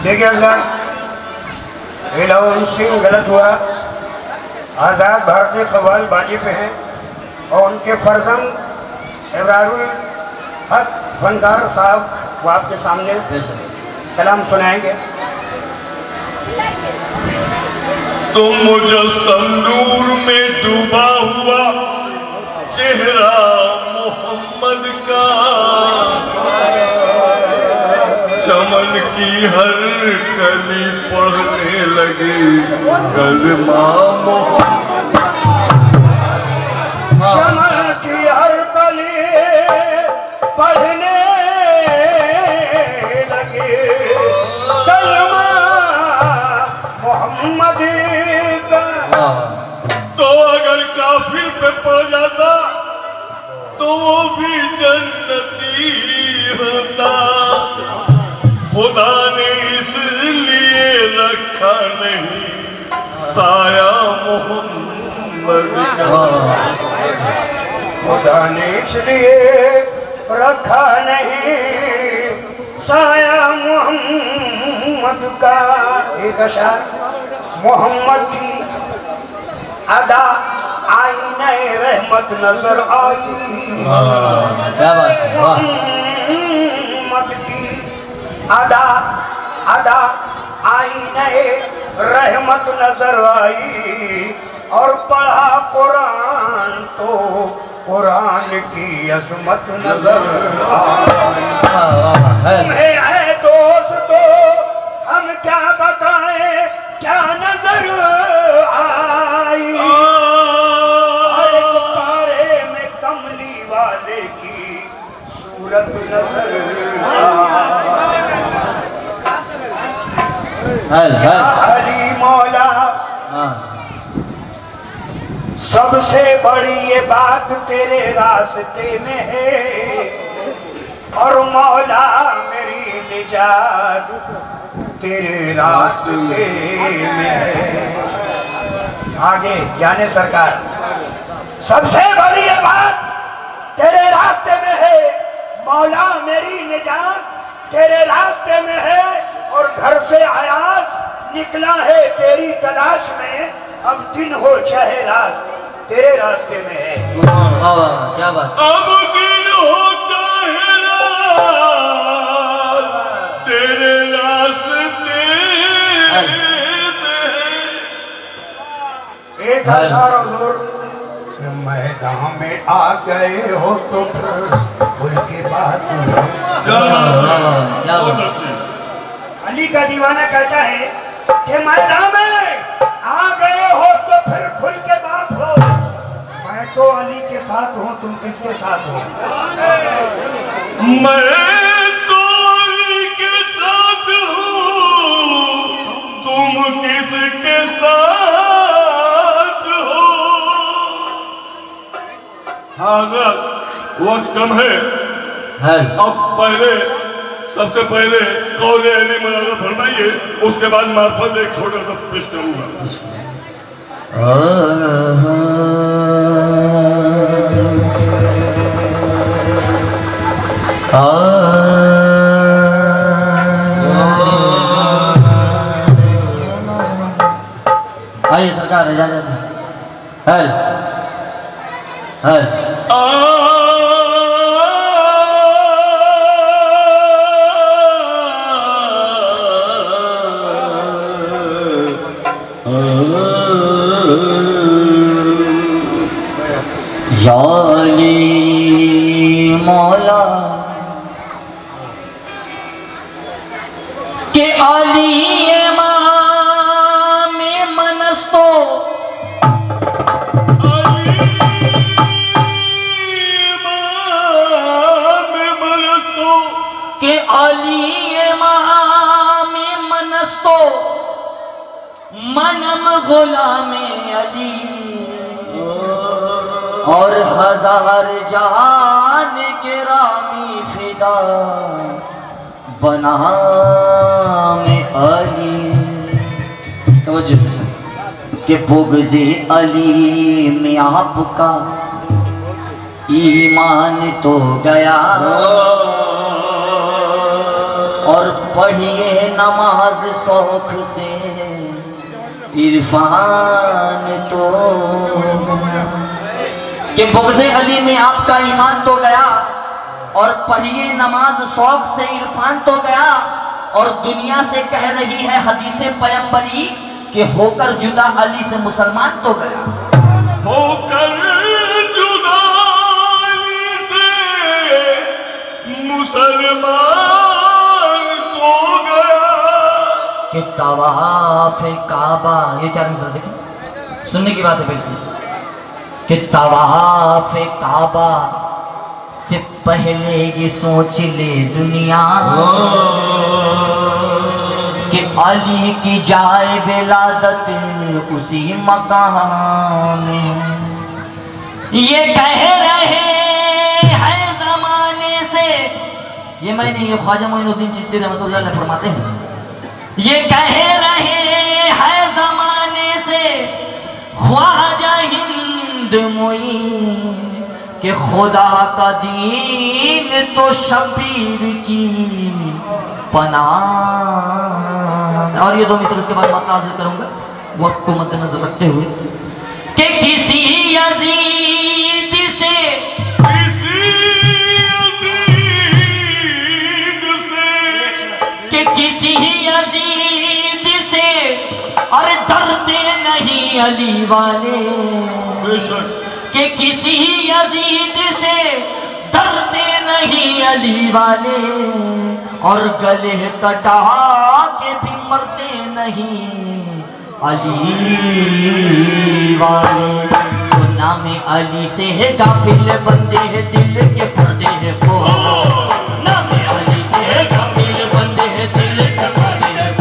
देखिए अफजल, सिंह गलत हुआ। आज़ाद भारतीय कव्वाल बाजी पे हैं और उनके फर्जंद इब्रारुल हक फनकार साहब वो आपके सामने कलाम सुनाएंगे। तुम मुजस्सम नूर में डूबा हुआ चेहरा मोहम्मद का, चमन की हर कली पढ़ने लगी कलमा मोहम्मद। चमन की हर कली पढ़ने लगी कलमा मोहम्मद का। तो अगर काफिर पे पड़ जाता तो वो भी जन्नती होता। खुदा ने इसलिए रखा नहीं साया मोहम्मद का। खुदा ने इसलिए रखा नहीं साया मोहम्मद का। एक अशार मोहम्मद की अदा आईने रहमत नजर आई। मोहम्मद की अदा आईने रहमत नजर आई और पढ़ा कुरान तो कुरान की अजमत नजर आई। है दोस्तों हम क्या बताएं क्या नजर आई। एक पारे में कमली वाले की सूरत नजर आई। अली मौला सबसे बड़ी ये बात तेरे रास्ते में है और मौला मेरी निजात तेरे रास्ते में है। आगे जाने सरकार, सबसे बड़ी ये बात तेरे रास्ते में है, मौला मेरी निजात तेरे रास्ते में है और घर से आयास निकला है तेरी तलाश में। अब दिन हो चाहे रात तेरे रास्ते में है। क्या बात। अब दिन हो चाहे रात तेरे रास्ते में। एक अशार हुजूर, मैदान में आ गए हो तो फिर भूल के बात। अली का दीवाना कहता है कि मैदान में आ गए हो तो फिर खुल के बात हो। मैं तो अली के साथ हूँ, तुम किसके साथ हो? मैं तो अली के साथ हूँ, तुम किसके साथ हो? हाँ, वक्त कम है। अब सबसे पहले कौले अली मुलाजा फरमाइए, उसके बाद मार्फत एक छोटा सा पेश करूंगा। आइए सरकार इजाजत है। याली मौला के अली में मनस्तो के अली में मनस्तो मनम गुलाम अली और हजार जहान के रामी फिदा बना में अली। तवज्जो के बुग़्ज़े अली में आपका ईमान तो गया और पढ़िए नमाज शौक से इरफान तो कि बुग़्ज़े अली में आपका ईमान तो गया, और पढ़िए नमाज शौक से इरफान तो गया, और दुनिया से कह रही है हदीसे पैगंबरी कि होकर जुदा अली से मुसलमान तो गया। होकर जुदा अली से मुसलमान तो गया। कि तवाफ काबा, ये 4 मिसर देखिए, सुनने की बात है बिल्कुल, कि तवाफ काबा से पहले ये सोच ले दुनिया कि अली की जाए विलादत उसी मकाम में। ये कह रहे हैं जमाने से, ये मैं नहीं, ये ख्वाजा मोइनुद्दीन चिश्ती रहमतुल्लाह अलैह फरमाते हैं, ये कह रहे हैं जमाने से ख्वाजा हिंद मोई कि खुदा का दीन तो शबीर की पनाह। और ये 2 मिसर उसके बाद मक्का हासिल करूंगा वक्त को मद्देनजर रखते हुए कि किसी यजीद से कि किसी यजीद से और डरते नहीं अली वाले, कि किसी यजीद से डरते नहीं अली वाले, और गले कटा के भी मरते नहीं अली वाले। तो नाम अली से है गाफिल बंदे है दिल के पर्दे है वो, नाम अली से है गाफिल बंदे है दिल के पर्दे है वो,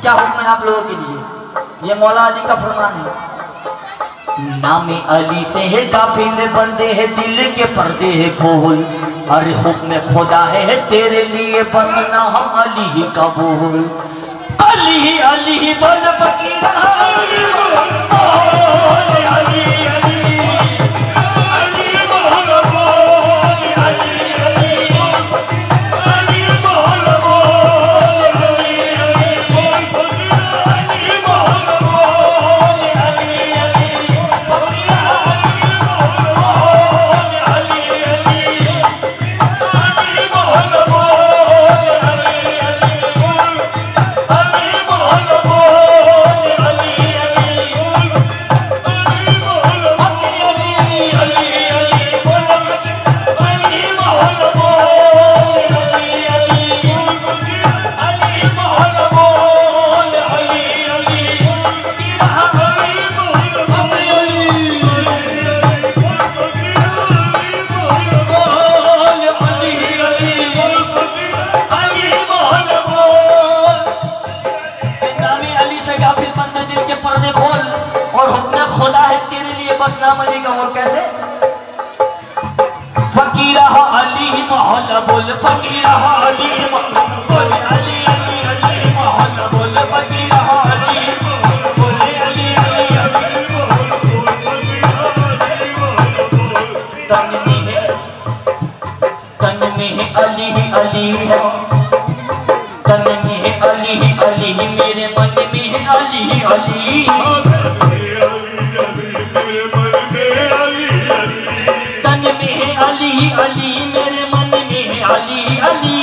क्या हुक्म है आप लोगों के लिए, ये मौला अली का फरमान है। नामी अली से है गाफिल बंदे है दिल के पर्दे है खोल, अरे हुक्म खुदा है तेरे लिए बस ना हम अली ही का बोल। अली अली बोल फकीरा अली बोल, अली अली नाम अली का बोल कैसे? फकीरा अली मोहल्ला बोल, फकीरा अली बोल, अली अली अली मोहल्ला बोल, फकीरा अली बोल, अली अली अली तन में अली अली है, तन में अली अली मेरे मन में अली अली, तन में अली अली मेरे मन में अली अली,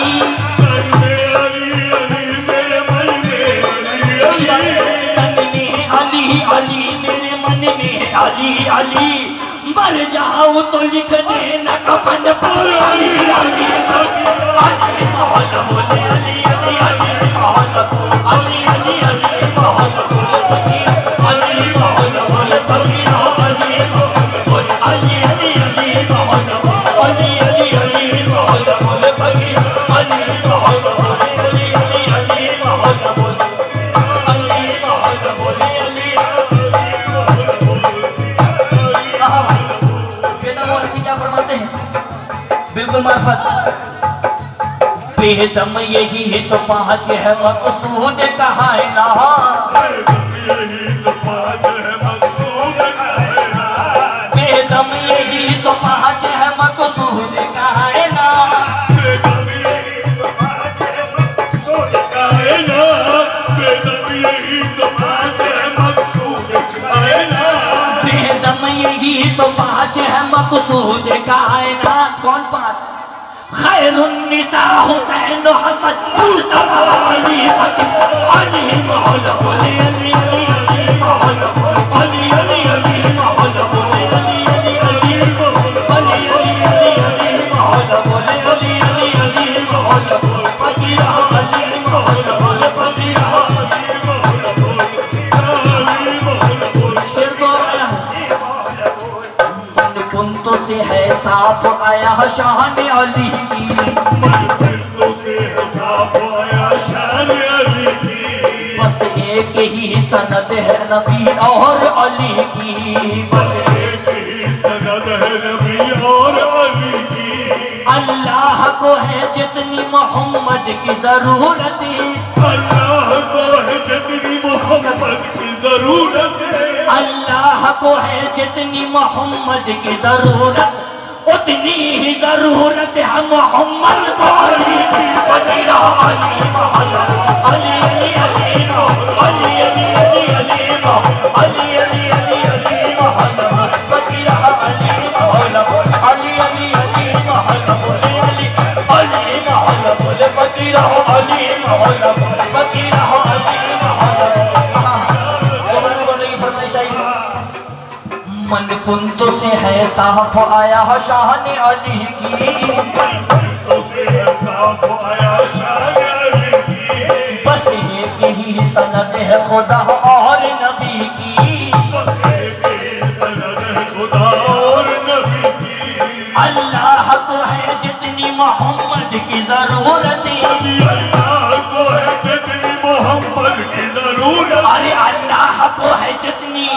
तन में अली अली मेरे मन में अली अली। मर जाऊं तो लिख देना कफन पर अली अली अली मोहल्ला बोले अली अली अली मोहल्ला अली अली अली मोहल्ला बोले फकीर अली मोहल्ला बोले फकीर अली बोले अली अली अली मोहल्ला अली अली अली मोहल्ला बोले फकीर अली मोहल्ला बोले अली अली अली मोहल्ला बोले अली मोहल्ला बोले अली बिल्कुल मार्फत बेदम यही तो पाँच है मकसूद कायना बेदम यही तो पाँच है मकसूद कायना बेदम यही तो पाँच है मकसूद कायनात कौन पाँच खैरुन्निसा हुसैन हसन मुस्तफा अली अली मौला अली अली अली मौला अली अली अली मौला अली अली अली अली अली मौला अली अली अली मौला फकीरा अली मौला फकीरा कुंतो से है साफ आया शान अली की बस एक ही सनद है नबी और अली की बस एक ही सनद है नबी और अली की अल्लाह को है जितनी मोहम्मद की जरूरत अल्लाह को है जितनी मोहम्मद की जरूरत अल्लाह को है जितनी मोहम्मद की जरूरत उतनी ही जरूरत है मोहम्मद को अली की फकीरा अली मौला अली अली अली अली अली अली अली अली अली अली अली मौला फकीरा अली मौला अली अली अली मौला अली अली अली मौला फकीरा अली मौला फकीरा अली मन कुंतो से है साफ आया शान अली की बस एक ही सनद है खुदा और नबी की अल्लाह को है जितनी मोहम्मद की जरूरत अरे अल्लाह को है जितनी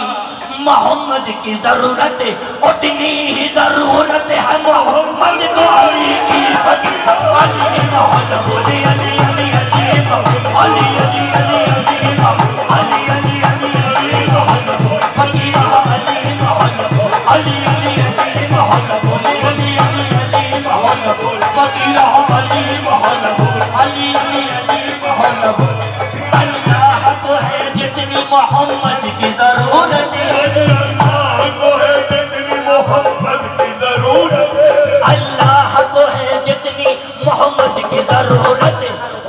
मोहम्मद की जरूरत उतनी ही जरूरत है मोहम्मद को अली की फकीरा अली मौला अली अली अली अली अली अली अली अली अली अली अली मौला फकीरा अली मौला अली अली अली मौला अली अली अली अली मौला फकीरा अली मौला अली अली अली मौला अल्लाह को है जितनी मोहम्मद की जरूरत अल्लाह को है जितनी मोहम्मद की जरूरत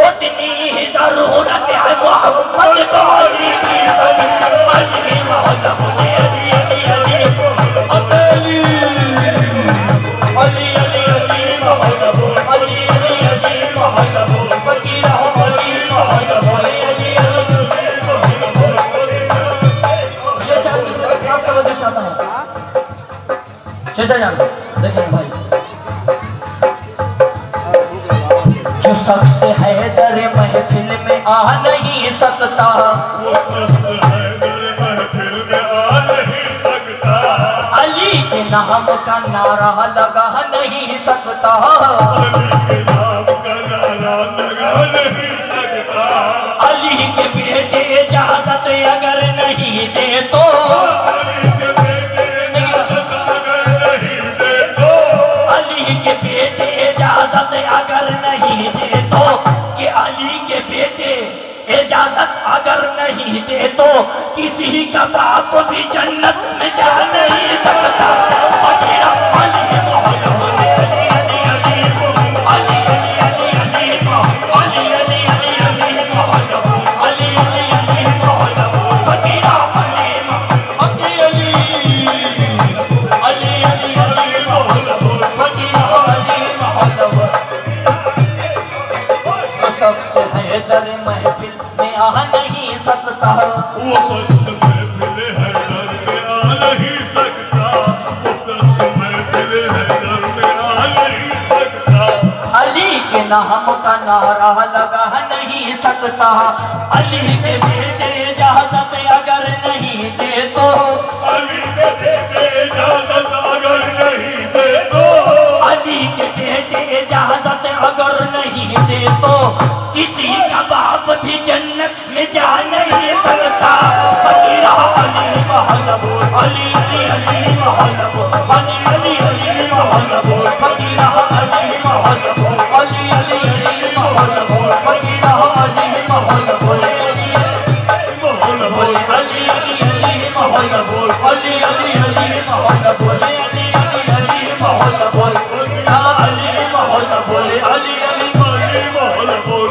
उतनी ही जरूरत है मोहम्मद को अली की अली मौला अली अली अली अली अली अली अली अली मौला अली अली अली मौला फकीरा अली मौला अली अली ये चार की तरफ खास तवज्जो चाहता हूं शेषा जान देखिए भाई जो शख्स है दर महफिल में आ नहीं सकता वो शख्स है दर महफिल में आ नहीं सकता अली के नाम का नारा लगा नहीं सकता अली के नाम का नारा लगा नहीं सकता अली के बेटे इजाजत अगर नहीं दे तो अली के बेटे इजाजत अगर नहीं दे तो अली के बेटे इजाजत अगर नहीं दे तो कि अली के बेटे इजाजत अगर नहीं दे तो किसी का बाप भी जन्नत में जा नहीं सकता फकीरा अली मौला अली अली अली अली अली अली अली अली अली अली अली मौला अली अली अली मौला फकीरा अली अली अली अली अली अली मौला फकीरा अली मौला जो शख्स है दर महफिल में आ नहीं सकता वो शख्स महफिल है दर में आ नहीं सकता वो शख्स महफिल है दर में आ नहीं सकता अली के नाम का नारा लगा नहीं सकता अली के बेटे इजाजत अगर नहीं दे तो अली के बेटे इजाजत अगर नहीं दे तो अली के बेटे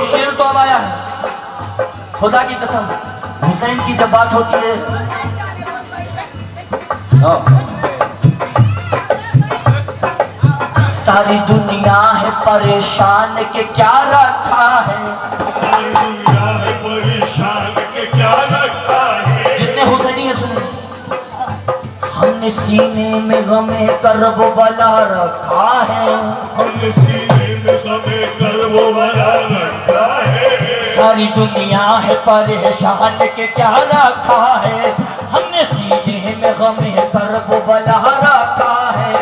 शेर तो अब आया है। खुदा की कसम हुसैन की जब बात होती है सारी दुनिया है परेशान के क्या रखा है, सारी दुनिया है परेशान के क्या रखा है। जितने हुसैनी है सुने, हमने सीने में गमे करब वाला रखा है, हमने सीने में गमे करब वाला रखा है। सारी दुनिया है परेशान के क्या रखा है, हमने सीने में गमे करब वाला रखा है।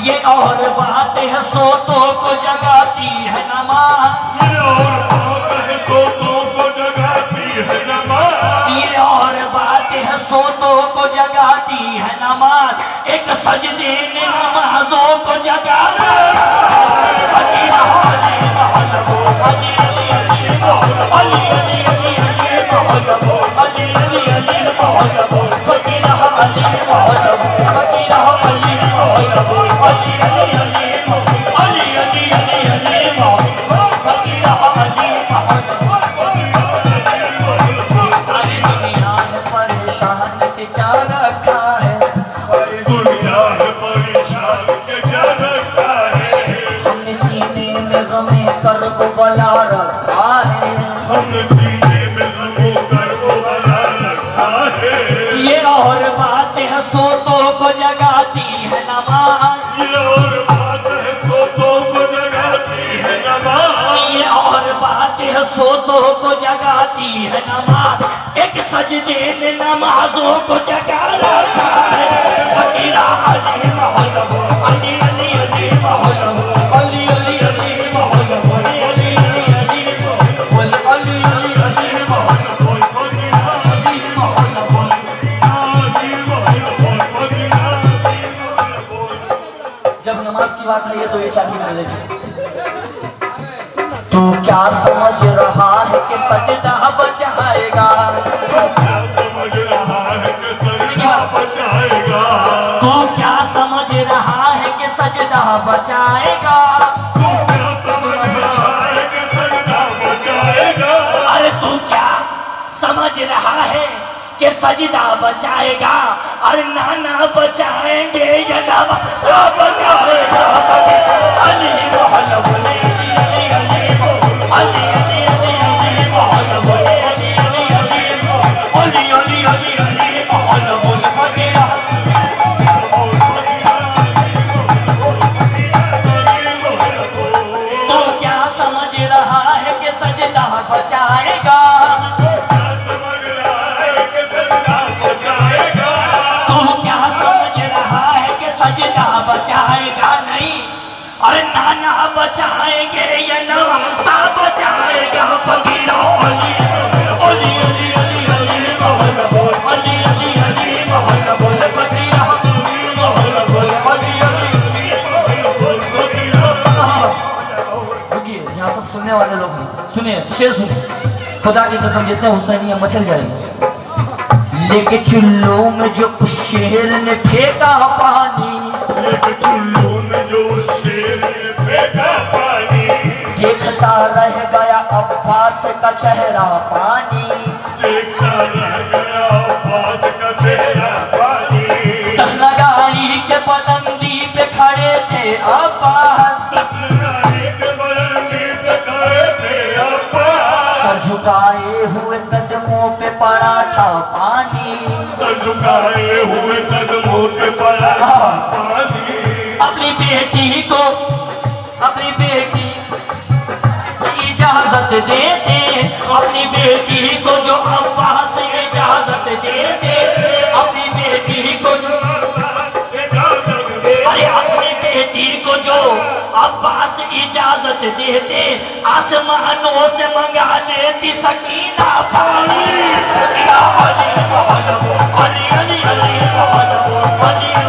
ये और बात है सोतों को जगाती है नमाज, ये और बात है सोतों को जगाती है नमाज, ये और बात है सोतों को जगाती है नमाज। एक सजदे ने नमाजों को जगाना सारी दुनिया में परेशान के क्या रखा है, सारी दुनिया है परेशान के क्या रखा है। हमने सीने में गमे करब वाला रखा है, हमने सीने में गमों करब वाला रखा है। ये और बात है सोतों को जगाती है नमाज, ये और बात है सोतों को जगाती है नमाज, ये और बात है सोतों को जगाती है नमाज। एक सजदे ने नमाजों को जगा रखा है। फकीरा अली मोहल्ला अली अली अली मोहल्ला अली अली अली मोहल्ला अली अली अली बोल अली अली अली मोहल्ला बोल फकीरा अली मोहल्ला बोल आजी बोल बोल फकीरा बोल। जब नमाज की बात आई है तो ये चार चीजें देखिए। तू क्या समझ रहा है कि सजदा बचाएगा, क्या समझ रहा है कि सजदा बचाएगा, तू क्या समझ रहा है कि सजदा बचाएगा, तू क्या समझ रहा है कि सजदा बचाएगा। अरे तू क्या समझ रहा है कि सजदा बचाएगा, अरे नाना बचाएंगे या नवासा बचाएगा। अली मोहल्ला बोले अली अली अली अली अली अली मोहल्ला बोले अली अली अली अली अली अली अली मोहल्ला बोले फकीरा तो क्या समझ रहा है कि सजदा बचाएगा, क्या समझ रहा है कि सजदा बचाएगा, तू क्या समझ रहा है कि सजदा बचाएगा। नहीं, अरे नाना बचाएंगे या नवासा बचाएगा। फकीरा अली अली अली अली अली मोहल्ला बोल अली अली अली मोहल्ला बोल फकीरा मोहल्ला बोल अली अली बोल फकीरा। रुकिए, यहाँ सब सुनने वाले लोग हैं। सुनिए शेर सुनिए, खुदा की कसम जितने हुसैनिया मचल जाएंगे। लेके चुल्लू में जो उस शेर ने फेंका पानी, एक चुल्लू में जो शेर ने फेंका पानी, देखता रह गया अब्बास का चेहरा पानी। देखता रह गया अब्बास का चेहरा पानी। दशनगारी के बुलंदी पे खड़े थे अब्बास, दशनगारी के बुलंदी पे खड़े थे अब्बास, सर झुकाए हुए कदमों पे पड़ा था पानी। सर झुकाए हुए कदमों पे पड़ा था पानी। अपनी बेटी को अपनी बेटी इजाजत देते, अपनी बेटी को जो अब्बास इजाजत देते, अपनी बेटी को जो अरे अपनी बेटी को जो अब्बास इजाजत देते, आसमानों से मंगा लेती सकीना पानी। अली अली अली अली अली अली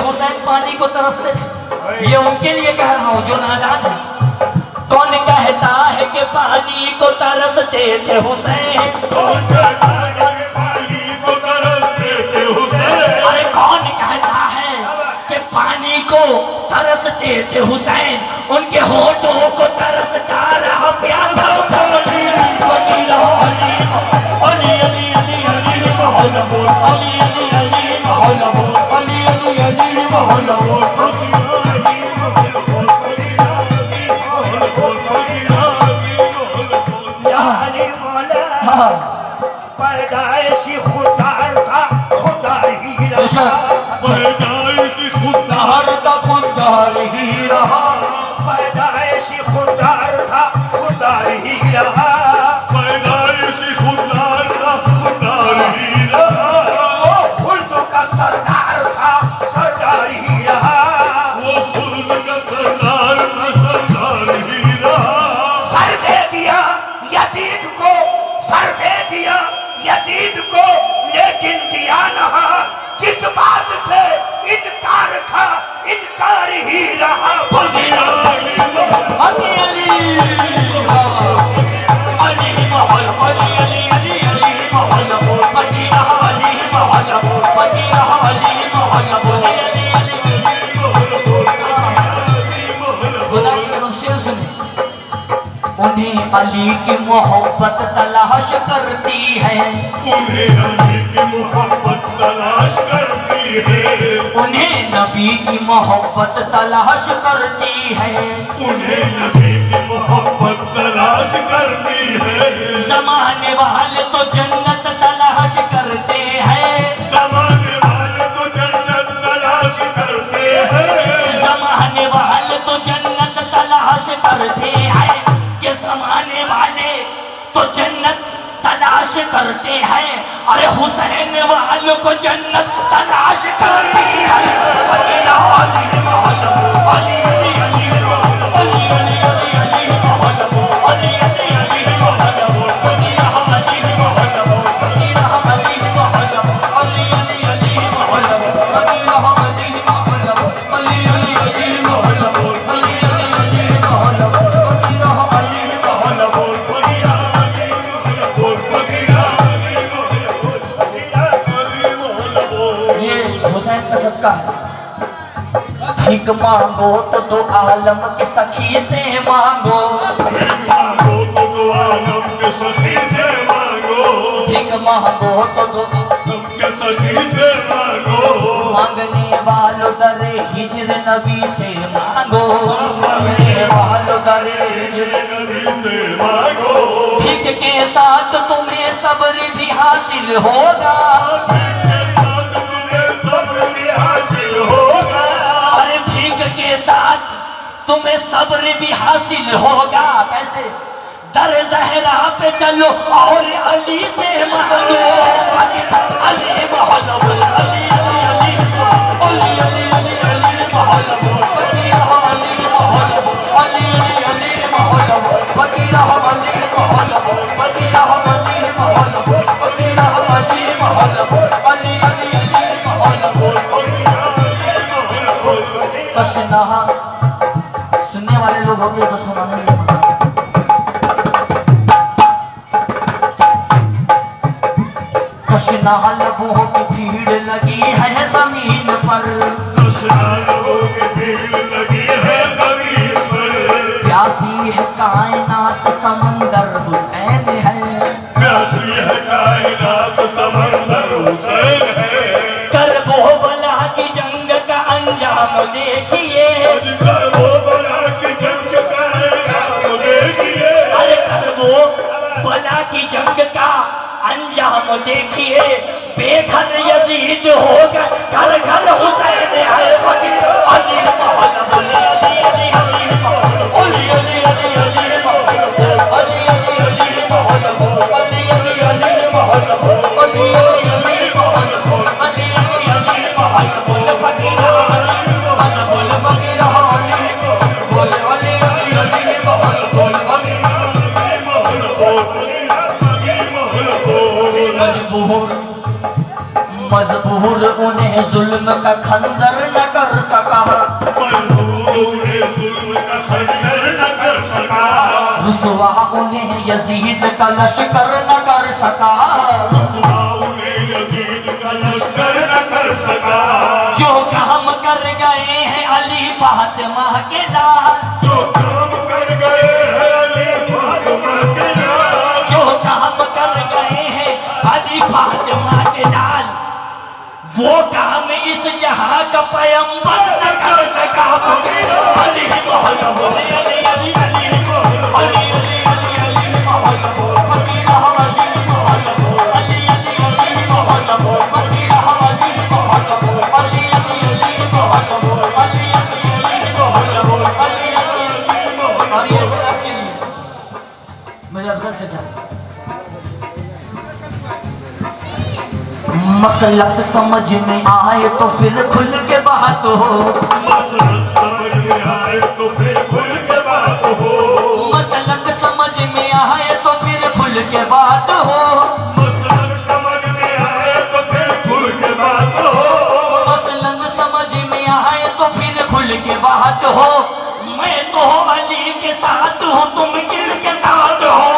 हुसैन पानी को तरसते थे। ये उनके लिए कह रहा हूँ जो नादान है। कौन कहता है कि पानी को तरसते थे हुसैन? कौन कहता है कि पानी को तरसते थे हुसैन? अरे कौन कहता है कि पानी को तरसते थे हुसैन? उनके होठों को तरसता रहा प्यासा। पैदाइशी खुदार था खुदार ही रहा। पैदाइशी खुदार का खुदार ही रहा। पैदाइशी खुदार था खुदार ही रहा। पैदाइशी खुदार था खुदार ही रहा। वो खुल्द का सरदार था सरदार ही रहा। वो खुल्द का सरदार था सरदार ही रहा। सर दे दिया यजीद को, सर दे दिया यजीद को, लेकिन दिया नहा जिस बात से इनकार था इनकार ही रहा। उन्हें अली की मोहब्बत तलाश करती है। उन्हें अली की मोहब्बत तलाश करती है। उन्हें नबी की मोहब्बत तलाश करती है। उन्हें नबी की मोहब्बत तलाश करती है। जमाने वाले तो जन्नत तलाश करते हैं। जमाने वाले तो जन्नत तलाश करते हैं। जमाने वाले तो जन्नत तलाश करते हैं। ये जमाने वाले तो जन्नत तलाश करते हैं। अरे हुसैन वालों को जन्नत तलाश करती है। भीख मांगो तो दो आलम के सखी से मांगो। मांगो तो दो आलम के सखी से मांगो। भीख मांगो तो दो आलम के सखी से मांगो। मांगने वालों डरे हिजर नबी से मांगो। मांगने वालों डरे हिजर नबी से मांगो। भीख के साथ तुम्हें सब्र भी हासिल होगा। के साथ तुम्हें सब्र भी हासिल होगा। कैसे? दर ज़हरा पे चलो और अली से मांगो। अली अली मोहल्ला अली अली अली अली अली अली अली मोहल्ला फकीर अली मोहल्ला अली अली अली मोहल्ला फकीर अली मोहल्ला फकीर अली मोहल्ला फकीर अली मोहल्ला अली अली अली मोहल्ला कशना। सुनने वाले लोग होंगे तो सुनाने कशना लबों की भीड़ लगी है जमीन पर। कशना लबों की भीड़ लगी है जमीन पर। प्यासी है कायनात समंदर हुसैन है। प्यासी है कायनात समंदर हुसैन है। करबो बला की जंग का अंजाम देखिए। करबो बला की जंग का अंजाम देखिए। अरे करबो बला की जंग का अंजाम देखिए। बेघर यजीद होगा घर घर हुसैन है। फकीर अली मोहल्ला अली अली अली अली अली अली अली मोहल्ला अली अली अली मोहल्ला अली अली अली मोहल्ला अली अली अली मोहल्ला अली अली अली मोहल्ला बोल फकीर अली मोहल्ला बोल फकीर अली बोल अली अली अली मोहल्ला बोल फकीर अली मोहल्ला बोल मजबूर उन्हें जुल्म का खंजर न कर सका, मजबूर उन्हें जुल्म का खंजर न कर सका, रुसवा उन्हें यजीद का लश्कर न कर सका, रुसवा उन्हें यजीद का लश्कर न कर सका, जो काम कर गए हैं अली फातिमा के लाल, जो काम कर गए हैं अली फातिमा के लाल, जो काम कर गए हैं अली फातिमा के लाल, वो काम इस जहां का पैगंबर न कर सका। अली मोहल्ला बोले अली अली अली अली अली अली मोहल्ला बोले अली मोहल्ला बोले अली अली मोहल्ला बोले अली मोहल्ला बोले अली मोहल्ला बोले अली मोहल्ला बोले अली। और ये सब के लिए मेरे अफजल से मसलक समझ में आए तो फिर खुल के बात हो, मसलक समझ में आए तो फिर खुल के बात हो, मसलक समझ में आए तो फिर खुल के बात हो, मसलक समझ में आए तो फिर खुल के बात हो, मसलक समझ में आए तो फिर खुल के बात हो। मैं तो अली के साथ हूँ, तुम किसके साथ हो?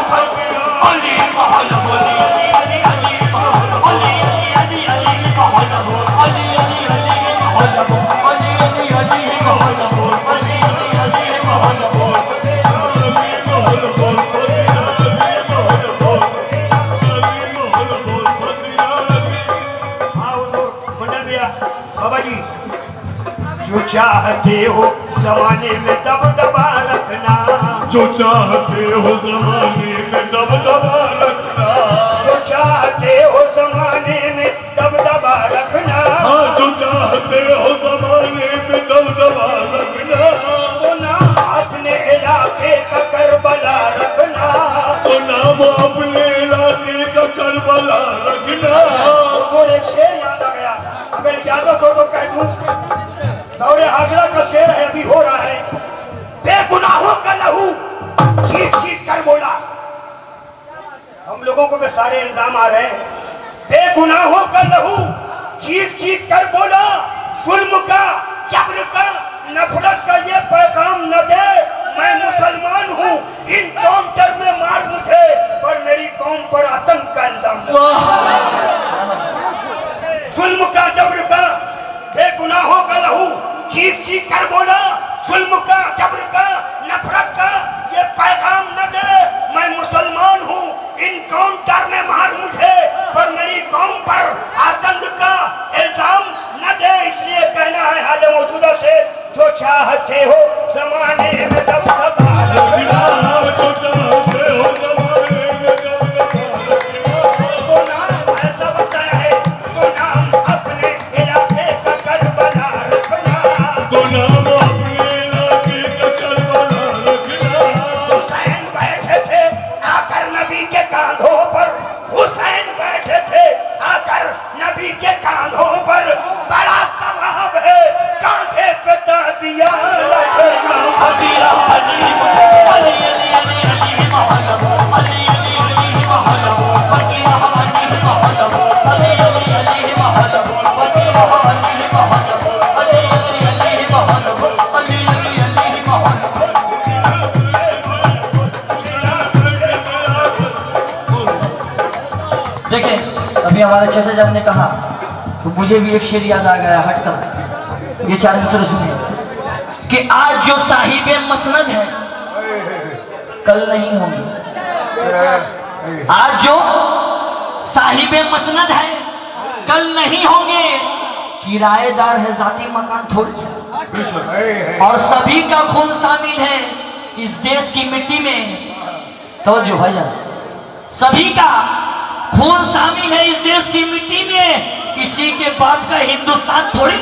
अली मोहल्ला बोले अली अली अली अली अली अली मोहल्ला बोले अली अली अली मोहल्ला बोले अली अली अली मोहल्ला बोले अली अली अली मोहल्ला बोले। बाबा जी, जो चाहते हो जमाने में दबदबा रखना, जो चाहते हो जमाने में दबदबा रखना, जो चाहते हो जमाने में दबदबा रखना, हाँ जो चाहते हो जमाने में दबदबा रखना, तो नाम अपने इलाके का करबला रखना, तो नाम अपने इलाके का करबला रखना। तो एक शेर याद आ गया, अगर इजाजत हो तो कह दूं। दौरे आगरा का शेर है, अभी हो रहा है। बेगुनाहों का लहू चीख चीख कर बोला, हम लोगों को भी सारे इल्जाम आ रहे हैं। बेगुनाहों का लहू चीख चीख कर बोला, जुल्म का, जबर का, नफरत का ये पैगाम न दे। मैं मुसलमान हूँ, इनकाउंटर में मार मुझे, पर मेरी कौम पर आतंक का इल्जाम न दे। जुल्म का, जबर का, बेगुनाहों का लहू चीख चीख कर बोला, जुल्म का, जबर का, नफरत का ये पैगाम न दे। मैं मुसलमान हूँ, इनकाउंटर में मार मुझे, पर मेरी कौम पर आतंक का इल्जाम न दे। इसलिए कहना है हाल मौजूदा से, जो चाहते हो जमाने में दबदबा रखना, जो चाहते हो जमाने में दबदबा रखना, तो नाम ऐसा बताया है, तो नाम अपने इलाके का करबला रखना, तो नाम अपने इलाके का करबला रखना। हुसैन बैठे थे आकर नबी के कांधों पर, हुसैन बैठे थे आकर नबी के कांधों पर, बड़ा सवाब है कांधे पे ताजिया रखना। अली अली अली अली अली मोहल्ला अली अली अली मोहल्ला अली अली मोहल्ला अली अली अली मोहल्ला अली अली मोहल्ला अली अली अली मोहल्ला अली अली अली मोहल्ला। देखें, अभी हमारे चाचा जान ने कहा तो मुझे भी एक शेर याद आ गया हटकर, ये चार मित्र सुनिए कि आज जो साहिबे मसनद है कल नहीं होंगे, आज जो साहिबे मसनद है कल नहीं होंगे, किराएदार है जाती मकान थोड़ी है, और सभी का खून शामिल है इस देश की मिट्टी में। तवज्जो भाईजान, सभी का खून शामिल है इस देश की मिट्टी में, किसी के बाप का हिंदुस्तान थोड़ी।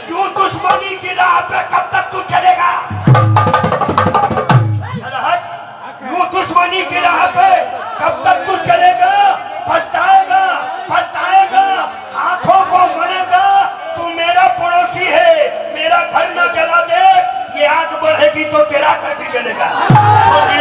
यूं दुश्मनी की राह पे कब तक तू चलेगा? यूं दुश्मनी की राह पे कब तक तू चलेगा? पछताएगा, पछताएगा, हाथों को मरेगा। तू मेरा पड़ोसी है, मेरा घर न जला दे, ये आग बढ़ेगी तो तेरा घर भी जलेगा। अली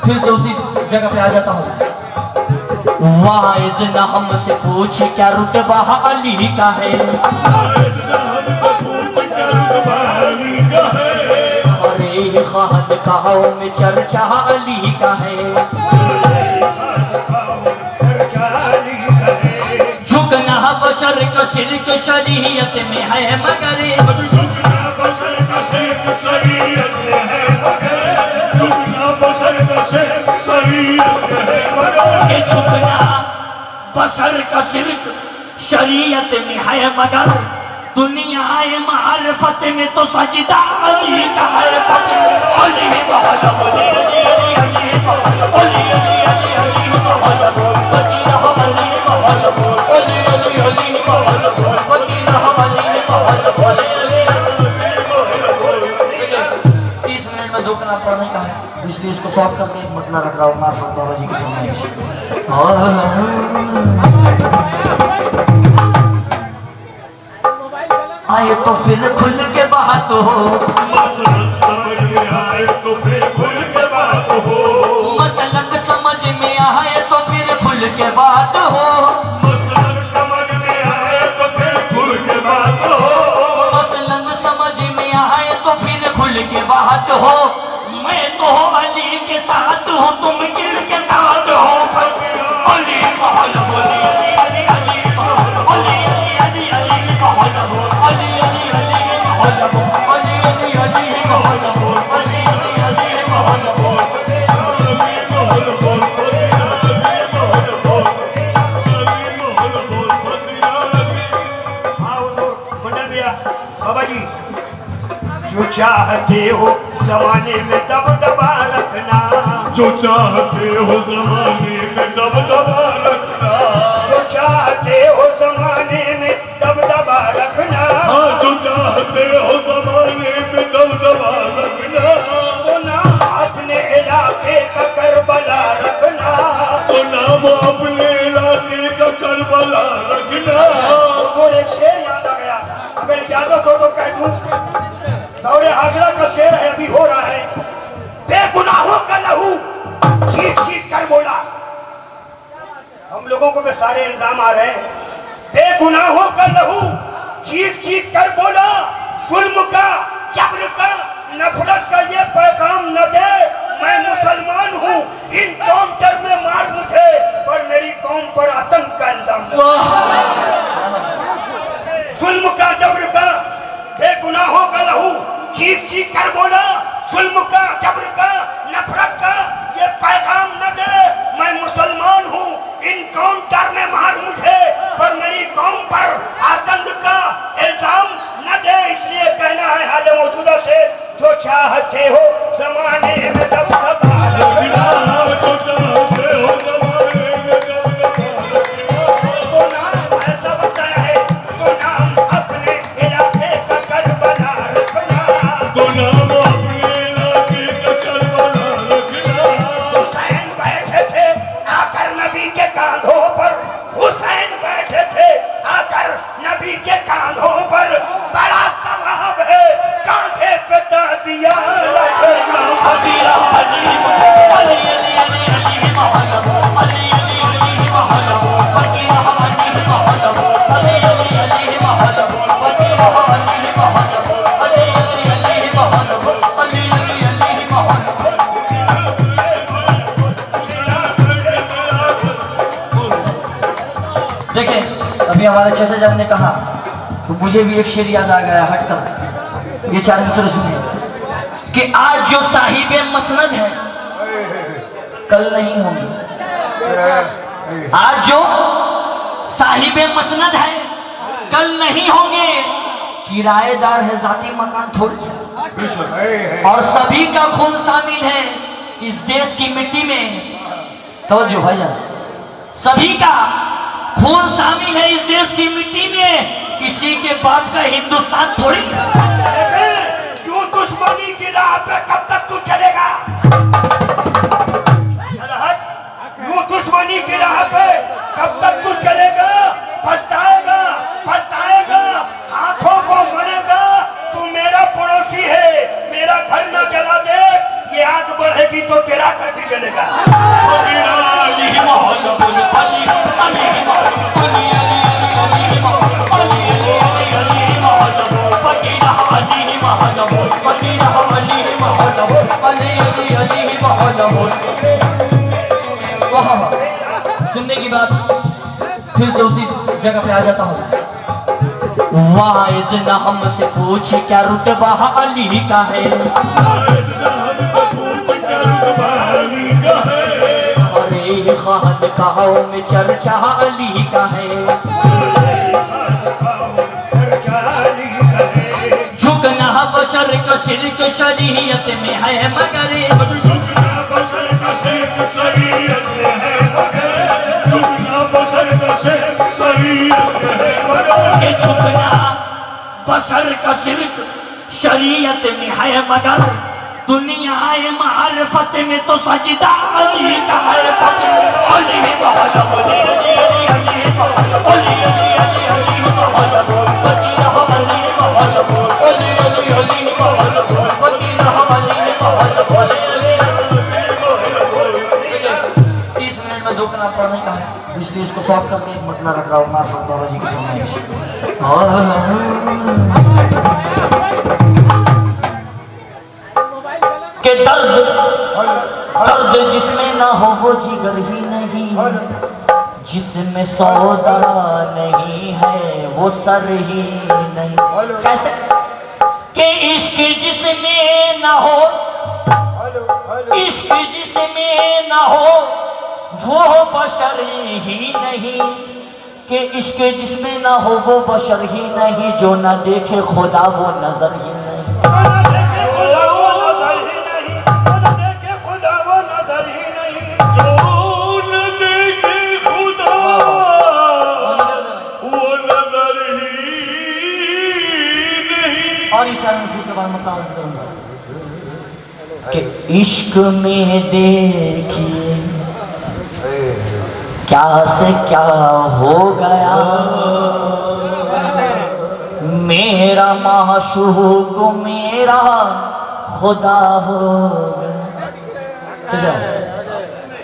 फिर से उसी जगह पे आ जाता हूँ। वाइज न हमसे पूछ क्या रुतबा अली का है, अरे खान कहाओ में चर्चा अली का है, झुकना बशर का शिरक शरीयत में है मगर, झुकना बशर का शिरक शरीयत में है मगर, दुनिया मारिफत में तो सजदा अली का है। अली बहुत अली अली अली अली अली अली अली अली बहुत वसीला अली बहुत अली अली अली बहुत वसीला अली बहुत अली। 30 मिनट में 2 कलाम पढ़ने का है, इसलिए इसको सॉल्व करके एक मतला रख रहा हूँ मार्फत बाबा जी की फरमाइश। आए तो फिर खुल के बात हो, मसलक समझ में आए तो फिर खुल के बात हो, मसलक समझ में आए तो फिर खुल के बात हो, मसलक समझ में आए तो फिर खुल के बात हो, मसलक समझ में आए तो फिर खुल के बात हो। मैं तो अली के साथ हूँ, तुम किल के साथ हो। अली महल बोली अली अली अली अली अली अली अली महल अली अली अली महल अली अली अली महल अली अली अली महल बाबा जी, जो चाहते हो जमाने में दबदबा रखना, जो चाहते हो जमाने में दबदबा रखना, जो चाहते हो जमाने में दबदबा रखना, हाँ जो चाहते हो जमाने में दबदबा रखना, तो नाम अपने इलाके का करबला रखना, तो नाम अपने इलाके का करबला रखना। और एक शेर याद आ गया, अगर इजाजत हो तो कह दूं। दौरे आगरा का शेर है, अभी हो रहा है। बेगुनाहों का लहू चीख चीख कर बोला, हम लोगों को भी सारे इल्जाम आ रहे हैं। बेगुनाहों का लहू चीख चीख कर बोला, जुल्म का जबर का नफरत का ये पैगाम न दे। मैं मुसलमान हूँ, इनकाउंटर में मार मुझे, पर मेरी कौम पर आतंक का इल्जाम न दे। जुल्म का जबर का बेगुनाहों का लहू चीख चीख कर बोला, जुल्म का जबर का नफरत का ये पैगाम न दे। मैं मुसलमान हूँ, इनकाउंटर में मार मुझे, पर मेरी कौम पर आतंक का इल्जाम न दे। इसलिए कहना है हाल मौजूदा से, जो चाहते हो जमाने में दबदबा रखना, जो चाहते हो जमाने में दबदबा रखना, तो नाम ऐसा बताया है, तो नाम अपने इलाके का करबला रखना, तो नाम अपने इलाके का करबला रखना। हुसैन बैठे थे आकर नबी के कांधों पर, हुसैन बैठे थे आकर नबी के कांधों पर, बड़ा सवाब है कांधे पे ताजिया रखना। अबीरा अली अली अली अली अली महल अली अली अली महल अबीरा अली महल अली अली अली महल अबीरा अली महल अली अली अली महल अली अली अली महल। देखें, अभी हमारे चाचा जब ने कहा तो मुझे भी एक शेर याद आ गया हटकर। ये 4 मित्र सुनिए कि आज जो साहिबे मसनद है कल नहीं होंगे, आज जो साहिबे मसनद है कल नहीं होंगे, किराएदार है जाती मकान थोड़ी है, और सभी का खून शामिल है इस देश की मिट्टी में। तवज्जो भाईजान, सभी का खून शामिल है इस देश की मिट्टी में, किसी के बाप का हिंदुस्तान थोड़ी। क्यों दुश्मनी की राह पे कब तक तू चलेगा? क्यों दुश्मनी की राह पे कब तक तू चलेगा? पछताएगा, पछताएगा, हाथों को मरेगा। तू मेरा पड़ोसी है, मेरा घर न जला दे, ये आग बढ़ेगी तो तेरा घर भी जलेगा। मौला वहाँ सुनने की बात फिर से उसी जगह पे आ जाता हूँ। वाइज न हमसे पूछ क्या रुतबा अली का है, अरे खानकाहों में चर्चा अली का है। झुकना बशर का शिर्क शरीयत में है मगर, झुकना बशर का शिर्क शरीयत में है मगर, झुकना बशर का शिर्क शरीयत में है मगर, ये झुकना बशर का शिर्क शरीयत में है मगर, दुनिया है मारिफत में तो सजदा अली का है फकर। अली मौला अली अली अली मौला अली अली अली अली मौला वसीला अली मौला अली अली अली मौला वसीला अली मौला अली। 30 मिनट में झुकना पड़ने का है, इसलिए इसको सॉल्व करके एक मतला रख रहा हूँ मार्फत बाबा जी की फरमाइश। के दर्द जिसमें ना हो वो जिगर ही नहीं, जिसमें सौदा नहीं है वो सर ही नहीं। कैसे के इश्क जिसमें ना हो, इश्क जिसमें ना हो वो बशर ही नहीं, के इश्क जिसमें ना हो वो बशर ही नहीं, जो ना देखे खुदा वो नजर ही नहीं। और इस चरण से के बाद मतलब करूंगा कि इश्क में देखिए क्या से क्या हो गया, मेरा माशूक मेरा खुदा हो गया।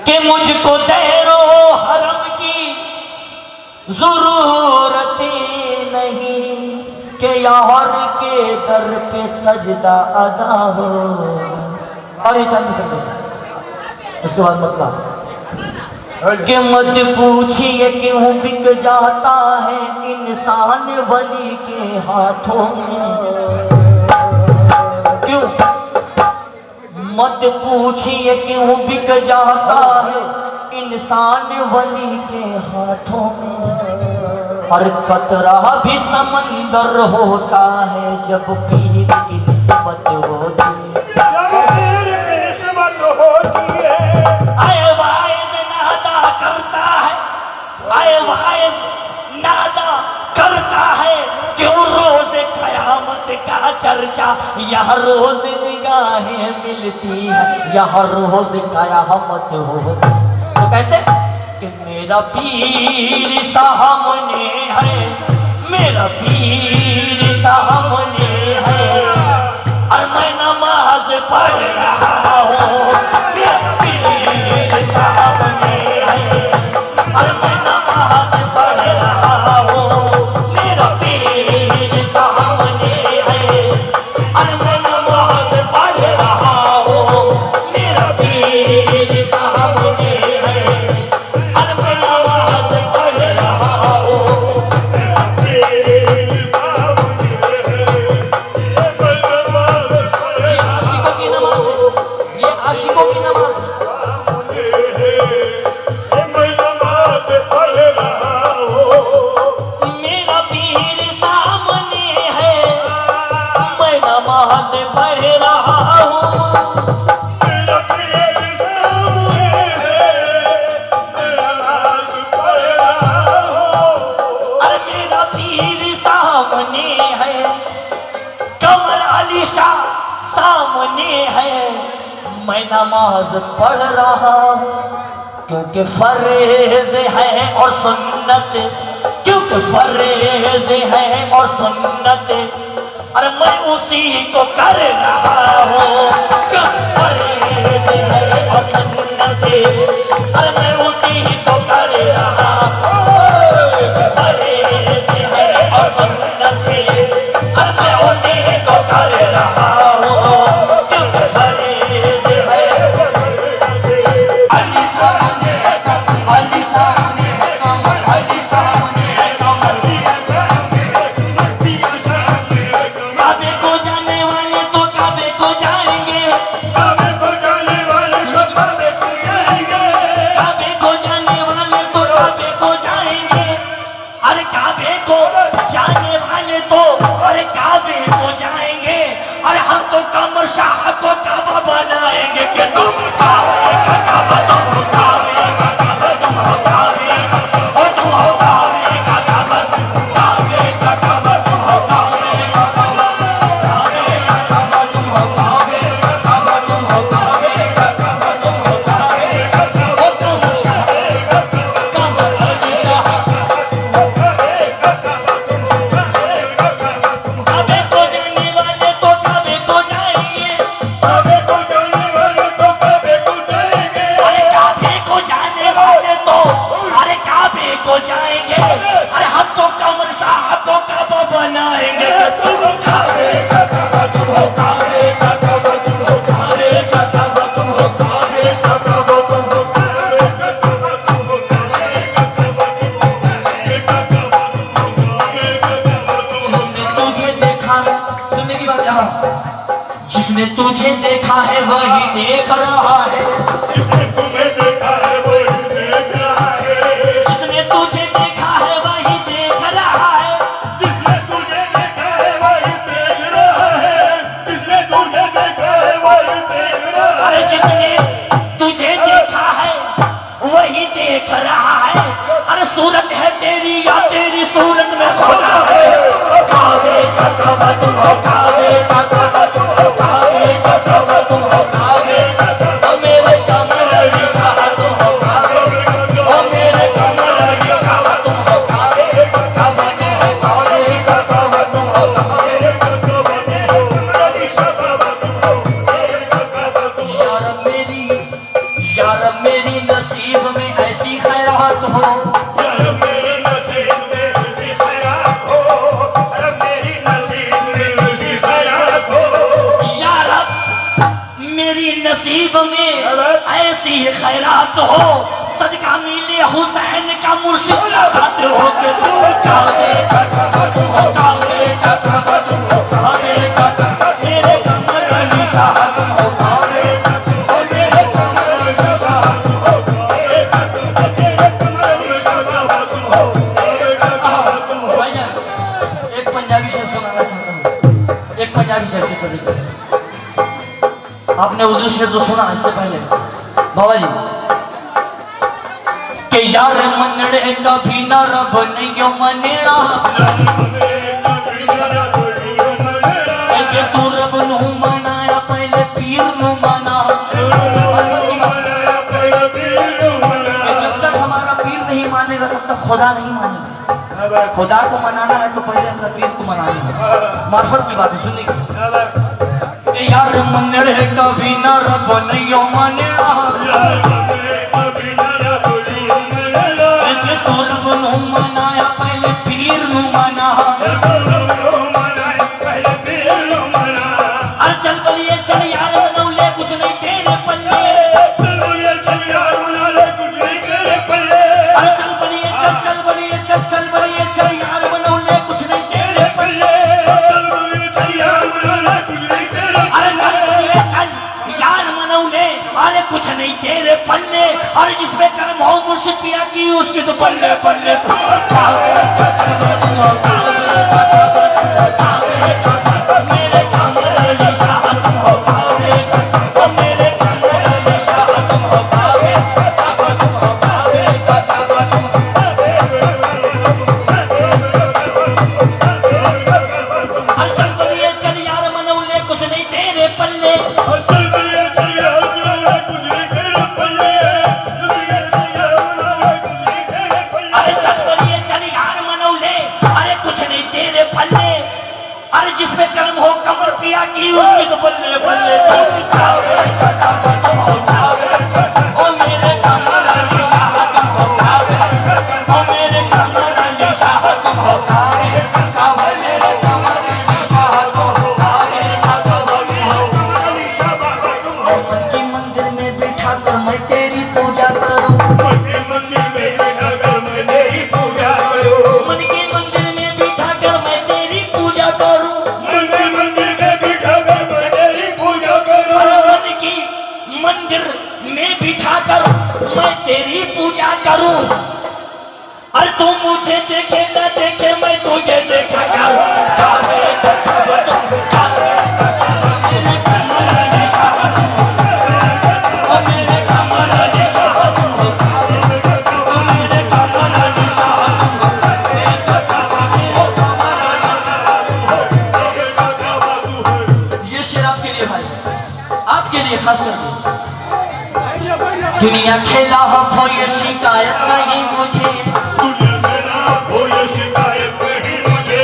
कि मुझको तेरो हरम की जरूरत नहीं, के यार के दर पे सजदा अदा हो। और ये चंद सकते उसके बाद मतलब कि मत पूछिए क्यों बिक जाता है इंसान वली के हाथों में, क्यों मत पूछिए क्यों बिक जाता है इंसान वली के हाथों में। और कतरा भी समंदर होता है जब पीर की निस्बत होती है। आए वाइज नादा करता है, आए वाइज नादा करता है, क्यों रोज कयामत का चर्चा यह रोज निगाहें मिलती है, यह रोज कयामत होती। तो कैसे कि मेरा पीर सामने है, मेरा पीर सामने है, और मैं नमाज पढ़ रहा हूँ। मेरा पीर सामने है और मैं नमाज पढ़ रहा हूँ। मेरा पीर सामने है और मैं नमाज पढ़ रहा हूँ। मेरा पीर सामने है और मैं नमाज पढ़ रहा हूँ। ये आशिकों की नमाज है। मेरा पीर सामने है, मैं नमाज पढ़ रहा हूँ। अरे मेरा पीर सामने है, कमर अली शाह सामने है, मैं नमाज पढ़ रहा हूँ। क्योंकि फर्ज है और सुन्नत, क्योंकि फर्ज है और सुन्नत, अरे मैं उसी को कर रहा हूँ। क्योंकि फर्ज है और सुन्नत, अरे मैं उसी को कर रहा हूँ। फर्ज है और सुन्नत, अरे मैं उसी को कर रहा हूँ। क्योंकि फर्ज है काबे को जाने वाले तो अरे काबे को जाएंगे, अरे हम तो कमर शाह को काबा बनाएंगे कि तुम काबे का काबा, तुम हो काबे का काबा, तुम हो काबे का काबा, तुम हो काबे का काबा, काबे का काबा, तुम हो काबे का काबा, काबे का काबा, तुम हो काबे का काबा, तुम हो काबे का काबा, तुम हो काबे का काबा, तुम शाह कमर अली शाह। काबे को जाने वाले तो काबे को जाएंगे, काबे को जाने वाले तो काबे को जाएंगे, अरे काबे को जाने वाले तो अरे काबे को जाएंगे, अरे हम तो कमर शाह को काबा बनाएंगे कि तुम काबे का काबा, तुम हो काबे का काबा, तुम हो काबे का काबा, तुम हो काबे का काबा, तुम हो काबे का काबा, तुम हो काबे का काबा, तुम हो काबे का काबा, तुम हो तुझे देखा है, सुनने की बात यहाँ, जिसने तुझे देखा है वही देख रहा है, जिसने तुम्हें देखा है वही देख रहा है, जिसने तुझे देखा है वही देख रहा है, जिसने तुझे देखा है वही देख रहा है, जिसने तुझे देखा है वही देख रहा अरे है, जिसने तुझे देखा है वही देख रहा है, अरे सूरत है तेरी या तेरी सूरत में खुदा है, काबे का काबा, तुम हो काबे का काबा, तुम हो काबे का काबा, तुम हो काबे का काबा, मेरे कमर अली शाह तुम हो काबे का काबा, मेरे कमर अली शाह तुम हो काबे का काबा, तुम हो काबे का काबा, तुम हो काबे का काबा, या रब मेरी नसीब में ऐसी खैरात हो, यार मेरे नसीब में ऐसी खैरात हो, यार मेरी नसीब में ऐसी खैरात हो, या रब मेरी नसीब में ऐसी खैरात हो, सदका मिले हुसैन का मुर्शिद का खत हो कि तुम काबे का काबा, तुम हो काबे का काबा, तुम हो काबे का काबा, मेरे कमर अली शाह तुम हो काबे का काबा, मेरे कमर अली शाह तुम हो काबे का काबा, मेरे कमर अली शाह तुम हो काबे का काबा, तुम हो। भाईजान, एक पंजाबी शेर सुनाना चाहता हूँ, एक पंजाबी शेर से चलेगा। आपने उर्दू शेर तो सुना इससे पहले बाबा जी के यार मनड़े कभी न रब नहीं मनेड़ा, जे तू रब नू मनाया पहले पीर नू मना, जब तक हमारा पीर नहीं मानेगा तब तक खुदा नहीं मानेगा, खुदा को मनाना है तो पहले अपना पीर को मनाना है, मार्फत की बात है सुनिए। यार मनड़े कभी न रब नहीं मनेड़ा, जे तू रब नू मनाया पहले पीर नू मना, अरे चल बलिए चल यार मनौले कुछ नहीं तेरे पल्ले, अरे चल बलिए चल चल बलिए चल बलिए चल यार मनौले कुछ नहीं तेरे पल्ले, अरे चल बलिए चल यार मनौले अरे कुछ नहीं तेरे पल्ले, अरे जिसमें कर्म हो मुर्शिद पिया की उसकी तो पल्ले पल्ले मेरे कमर अली शाह तुम हो काबे का काबा, मेरे कमर अली शाह तुम हो काबे का काबा, तुम हो काबे का काबा, तुम हो काबे का काबा। हर चल बलिए चल यार मनौले कुछ नहीं तेरे पल्ले, अरे चल बलिए चल यार मनौले अरे कुछ नहीं तेरे पल्ले, अरे जिसमें कर्म हो कमर पिया की उसकी तो बल्ले बल्ले, तुम काबे का काबा, तुम हो काबे का काबा, ओ मेरे कमर अली शाह तुम हो काबे का काबा, ओ मेरे कमर अली शाह तुम हो काबे का काबा, मेरे कमर अली शाह तुम हो काबे का काबा, मेरे कमर अली शाह तुम हो। मन के मंदिर में बैठा कर मैं तेरी पूजा करूं, मन के मंदिर में बैठा कर मैं तेरी पूजा करूं, मन के मंदिर में बैठा कर मैं तेरी पूजा करूं, मन के मंदिर में बैठा कर मैं तेरी पूजा करूं, देखे मैं तुझे देखा करूं काबे का काबा तुम काबे का काबा मेरे कमर निशान ओ मेरे कमर निशान ओ मेरे कमर निशान ये शेर आपके लिए भाई, आपके लिए खास करके। दुनिया खेला हो कोई शिकायत नहीं मुझे, दुनिया खेला हो ये शिकायत नहीं मुझे,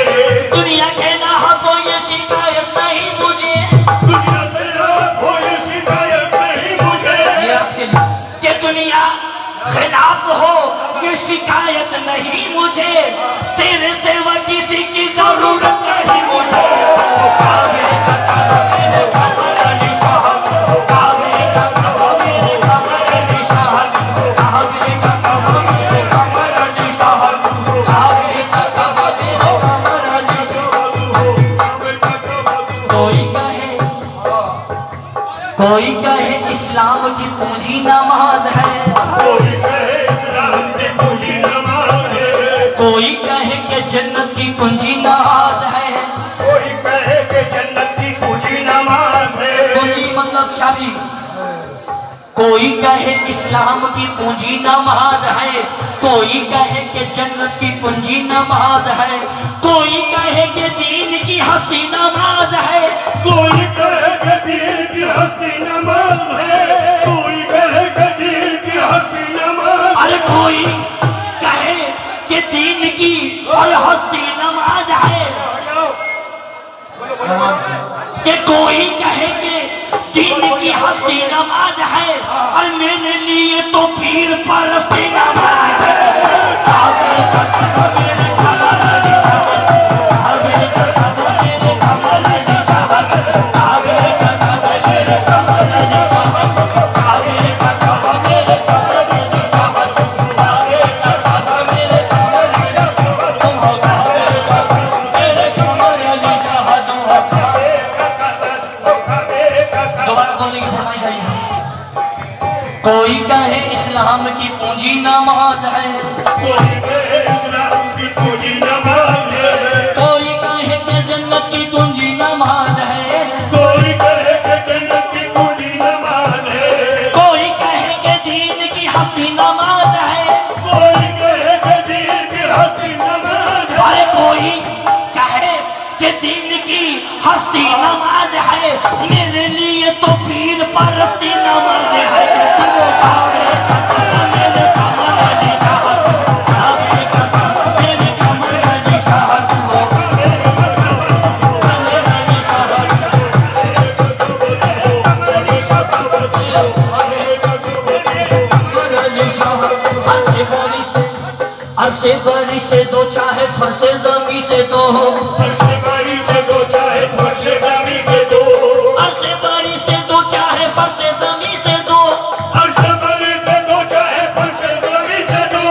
दुनिया खेला हो कोई शिकायत नहीं मुझे, दुनिया खेला हो ये शिकायत नहीं मुझे। ये आपके लिए कि दुनिया खिलाफ हो ये शिकायत नहीं मुझे, तेरे सिवा किसी की जरूरत नहीं मुझे। काबे का काबा मेरे कमर निशान, काबे का काबा मेरे कमर निशान, काबे का काबा मेरे कमर निशान, काबे का काबा मेरे कमर निशान। कोई कहे इस्लाम की पूंजी नमाज है, कोई कहे इस्लाम की पूंजी नमाज है, कोई कहे कि जन्नत की कुंजी नमाज है, कोई कहे कि जन्नत की पूंजी नमाज है। पूंजी मतलब चाबी। कोई कहे इस्लाम की पूंजी नमाज है, कोई कहे कि जन्नत की पूंजी नमाज है, कोई कहे कि दीन की हस्ती नमाज है, कोई कहे कि दीन की हस्ती नमाज है, कोई कहे कि दीन की हस्ती नमाज। अरे कोई कहे कि दीन की और हस्ती नमाज है, कि कोई कहे कि दीन की हस्ती नमाज है, और मेरे लिए तो पीर परस्ती नमाज है। काबे का काबा मेरे कमर निशान, काबे का काबा मेरे कमर निशान, काबे का काबा मेरे कमर निशान, काबे का काबा मेरे कमर निशान, काबे का काबा मेरे कमर निशान, काबे का काबा मेरे कमर निशान। दोबारा बोलने की फरमाइश आई है। कोई कहे इस्लाम की पूंजी नमाज है, कोई कहे इस्लाम की पूंजी नमाज है, कोई कहे कि जन्नत की कुंजी नमाज है, कोई कहे कि जन्नत की पूंजी नमाज है, कोई कहे कि दीन की हस्ती नमाज है, कोई कहे कि दीन की हस्ती नमाज है। अरे कोई कहे कि दीन की हस्ती नमाज है, मेरे लिए तो पीर परस्ती नमाज है। काबे का काबा मेरे कमर निशान, काबे का काबा मेरे कमर निशान, काबे का काबा मेरे निशान। अर्शे बरी से दो चाहे फरसे जमी से दो, फर्शे बारी से दो चाहे फर्शे जमी से दो, अर्शे बरी से दो चाहे फरसे जमी से दो, फर्शे बारी से दो चाहे फर्शे जमी से दो,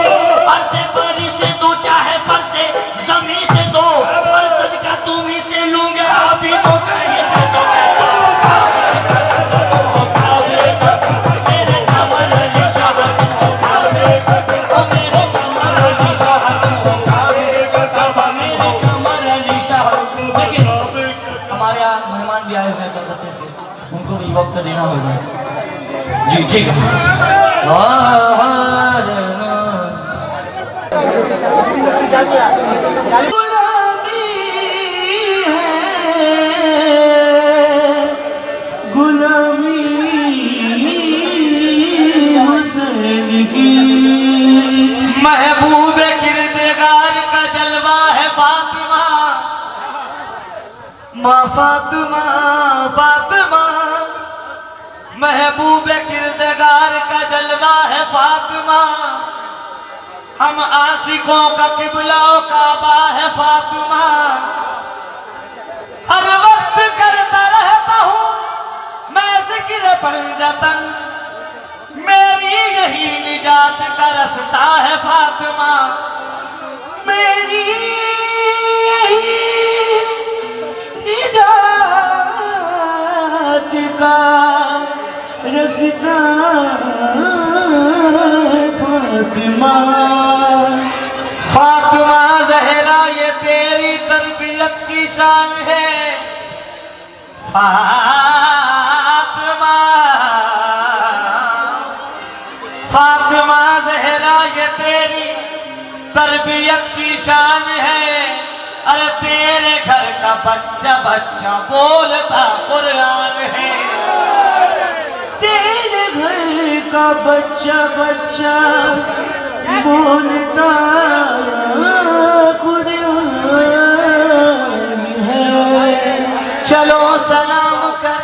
अर्शे बरी से दो चाहे फरसे जमी से दो, और सदका तुम्ही से लूंगा अभी तो कहीं से दो। काबे का काबा मेरे कमर निशान, काबे का काबा मेरे कमर निशान, काबे का काबा मेरे कमर निशान। लेकिन हमारे यहाँ मेहमान भी आए हुए हैं कलकत्ते से, उनको भी वक्त देना होगा। जी ठीक है। गुलामी हुसैन की, महबूब किरदार का जलवा है फातिमा, माँ फातिमा फातिमा, महबूब किरदार का जलवा है फातिमा, हम आशिकों का किबला काबा है फातिमा। हर वक्त करता रहता हूँ मैं जिक्र पंजतन, मेरी यही निजात का रास्ता है फातिमा, मेरी यही निजात का रास्ता फातिमा। फातिमा जहरा तेरी तरबियत की शान है फातिमा, फातिमा ज़हरा ये तेरी तरबियत की शान है। अरे तेरे घर का बच्चा बच्चा बोलता कुरान है। तेरे घर का बच्चा बच्चा बोलता कुरान है। चलो सलाम कर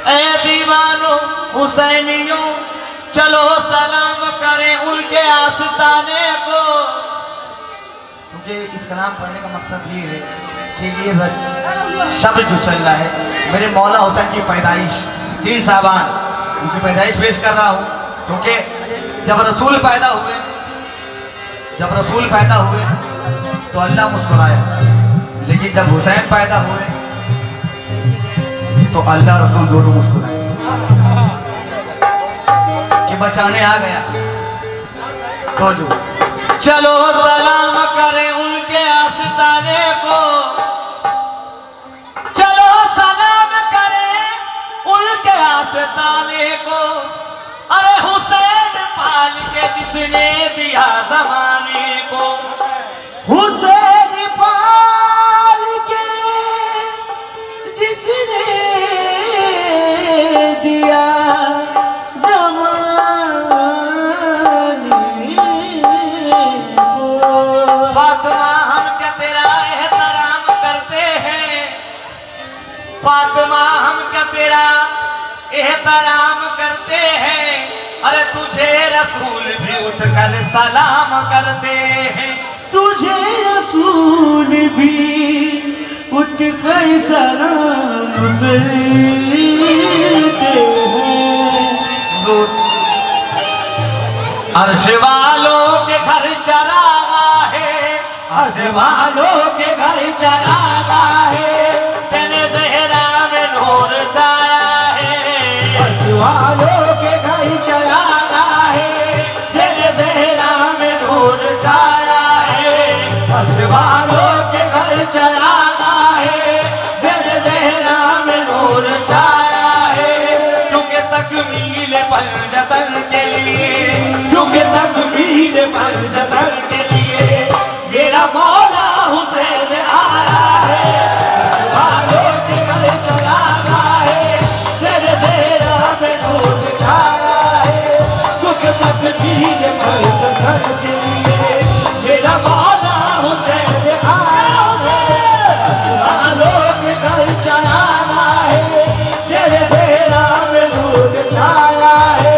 ए दीवानो हुसैनियों, चलो सलाम करें उनके आस्ताने को। क्योंकि इस कलाम पढ़ने का मकसद ये है कि ये शब्द जो चल रहा है मेरे मौला हुसैन की पैदाइश 3 साबान उनकी पैदाइश पेश कर रहा हूँ। क्योंकि जब रसूल पैदा हुए तो अल्लाह मुस्कुराया, लेकिन जब हुसैन पैदा हुए तो अल्लाह रसूल दोनों मुस्कुराए कि बचाने आ गया। तो जो चलो सलाम करें उनके आस्ताने को, चलो सलाम करें उनके आस्ताने को। अरे हुसैन पाल के जिसने दिया जमाने को, हुसैन पाल के जिसने दिया जमाने को। फातिमा हम क्या तेरा एहतराम करते हैं, फातिमा हम क्या तेरा एहतराम करते हैं। अरे तुझे रसूल भी उठकर सलाम करते हैं, तुझे रसूल भी उठकर सलाम करते हैं। अर्श वालों के घर चरागा है, अर्श वालों के घर चरागा है। सने ज़हरा में नूर छाया है, अर्श वालों के घर चरागा है। सने ज़हरा में नूर छाया है। अर्श वालों के घर चरागा है, सने ज़हरा में नूर छाया है। क्योंकि तकमील पंजतन के लिए, क्योंकि तकमील पंजतन के लिए मेरा मौला हुसैन आया है। वालों के घर चलाना है, तेरे ज़हरा में नूर छाया है। क्योंकि तकमील पंजतन के लिए मेरा मौला हुसैन आया है। वालों के घर चलाना है, तेरे ज़हरा में नूर छाया है।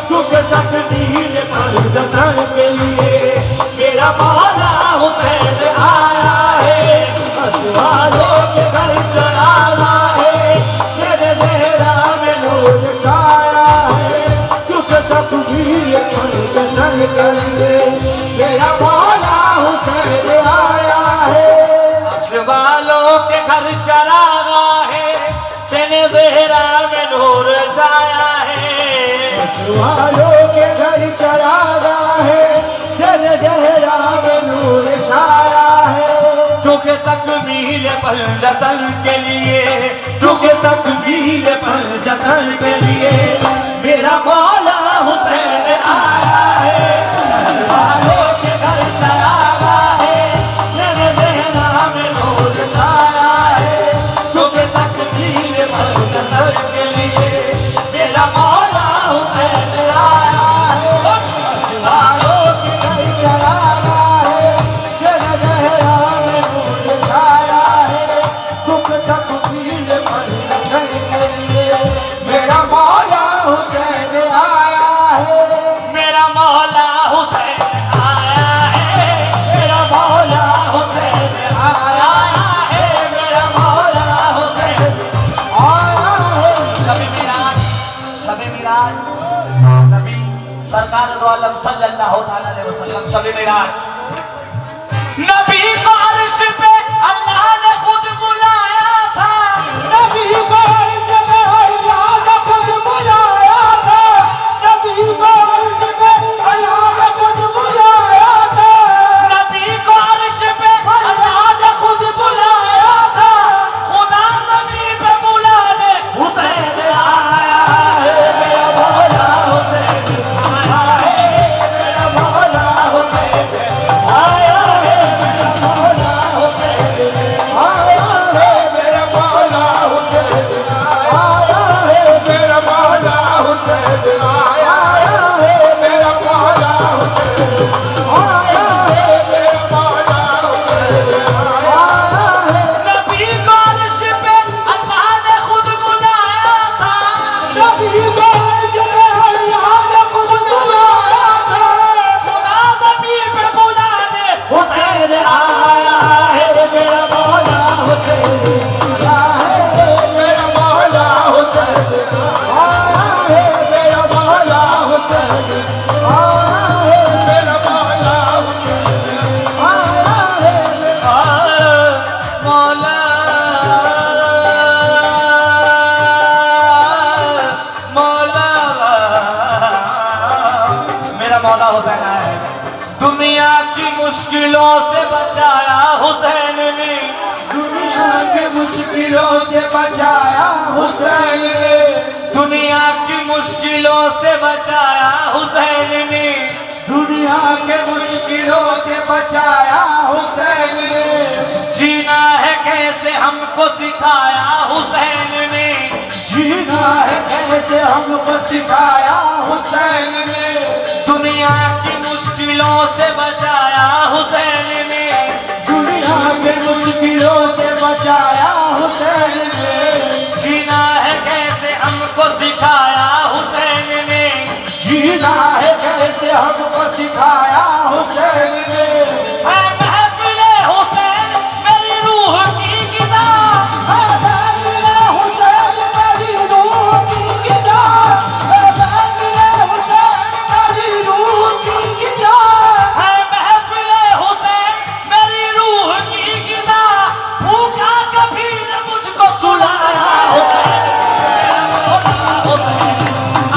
क्योंकि तकमील पंजतन के लिए मेरा मौला हुसैन आया है। वालों के घर चढ़ाना है, तेरे ज़हरा में नूर छाया है। क्योंकि तकमील पंजतन के लिए मेरा मौला हुसैन आया है। वालों के घर चढ़ाना है, तेरे ज़हरा में नूर छाया है। वालों के घर चरागा है, तेरे ज़हरा में नूर छाया है। क्योंकि तकमील पंजतन के लिए, क्योंकि तकमील पंजतन के लिए मेरा मौला हुसैन आया है। वालों के घर चरागा है, तेरे ज़हरा में नूर छाया है। क्योंकि तकमील पंजतन के लिए मेरा मौला हुसैन आया है। वालों के घर चरागा है, तेरे ज़हरा में नूर छाया है। क्योंकि तकमील पंजतन के लिए मेरा मौला हुसैन आया है। मेरा मौला हुसैन आया है, मेरा मौला हुसैन आया है, मेरा मौला हुसैन आया है। शब-ए मिराज नबी सरकार दो आलम सल्लल्लाहु ताला अलैहि वसल्लम शब-ए मिराज नबी को अर्श पे अल्लाह ने खुद बुलाया था। नबी को अर्श पे अल्लाह ने खुद बुलाया था। नबी को अर्श पे अल्लाह ने खुद बुलाया था। नबी को अर्श मुश्किलों से बचाया हुसैन ने, दुनिया की मुश्किलों से बचाया हुसैन ने, दुनिया की मुश्किलों से बचाया हुसैन ने, दुनिया के मुश्किलों से बचाया हुसैन ने, जीना है कैसे हमको सिखाया हुसैन ने, जीना है कैसे हमको सिखाया हुसैन ने, दुनिया की मुश्किलों से बचाया हुसैन ने, दुनिया के मुश्किलों से बचाया हुसैन ने, जीना है कैसे हमको सिखाया हुसैन ने, जीना है कैसे हमको सिखाया हुसैन ने, है महफिले हुसैन मेरी रूह की गिज़ा, है महफिले हुसैन मेरी रूह की गिज़ा, है महफिले हुसैन मेरी रूह की गिज़ा, है महफिले हुसैन मेरी रूह की गिज़ा, भूखा कभी न मुझको सुलाया हुसैन,